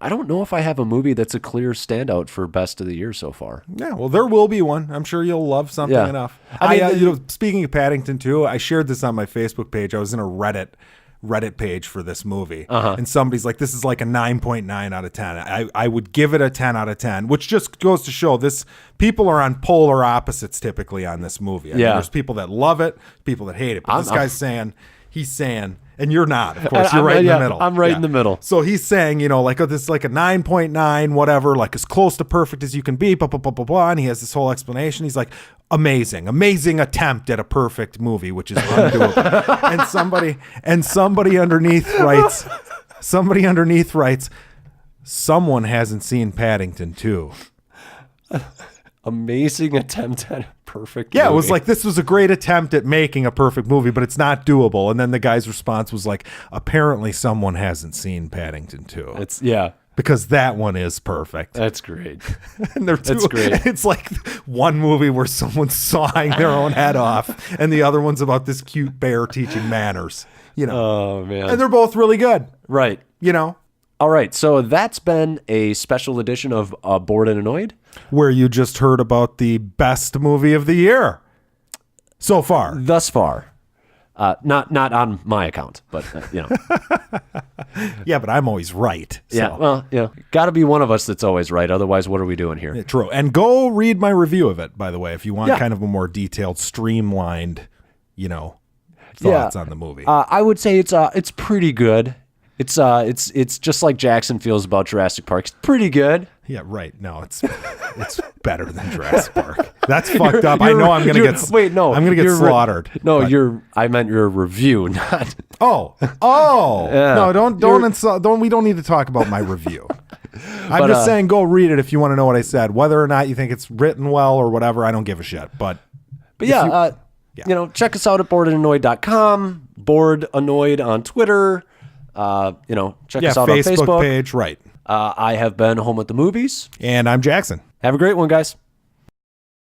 I don't know if I have a movie that's a clear standout for best of the year so far. Yeah, well, there will be one. I'm sure you'll love something enough. I mean, speaking of Paddington 2, I shared this on my Facebook page. I was in a Reddit page for this movie, and somebody's like, this is like a 9.9 out of 10. I would give it a 10 out of 10, which just goes to show this. People are on polar opposites typically on this movie. I mean, there's people that love it, people that hate it. But this guy's saying, and you're not, of course, you're right in the middle. I'm right in the middle. So he's saying, like this is like a 9.9, whatever, like as close to perfect as you can be, blah, blah, blah, blah, blah. And he has this whole explanation. He's like, amazing attempt at a perfect movie, which is undoable. and somebody underneath writes, someone hasn't seen Paddington 2. Amazing attempt at a perfect movie. Yeah, it was like, this was a great attempt at making a perfect movie, but it's not doable. And then the guy's response was like, apparently someone hasn't seen Paddington 2. Because that one is perfect. That's great. And that's great. It's like one movie where someone's sawing their own head off, and the other one's about this cute bear teaching manners. Oh, man. And they're both really good. Right. All right, so that's been a special edition of Bored and Annoyed, where you just heard about the best movie of the year so far. Thus far. Not on my account, but, Yeah, but I'm always right. So. Yeah, well, got to be one of us that's always right. Otherwise, what are we doing here? Yeah, true. And go read my review of it, by the way, if you want kind of a more detailed, streamlined, thoughts on the movie. I would say it's pretty good. It's just like Jackson feels about Jurassic Park. It's pretty good. Yeah, right. No, it's better than Jurassic Park. That's fucked up. I know I'm gonna get. Wait, no, I'm gonna get slaughtered. I meant your review, not. Oh. Yeah. No, don't insult. We don't need to talk about my review. I'm just saying, go read it if you want to know what I said. Whether or not you think it's written well or whatever, I don't give a shit. But check us out at boredandannoyed.com. Bored Annoyed on Twitter. Check us out on Facebook page. Right. I have been Home at the Movies. And I'm Jackson. Have a great one, guys.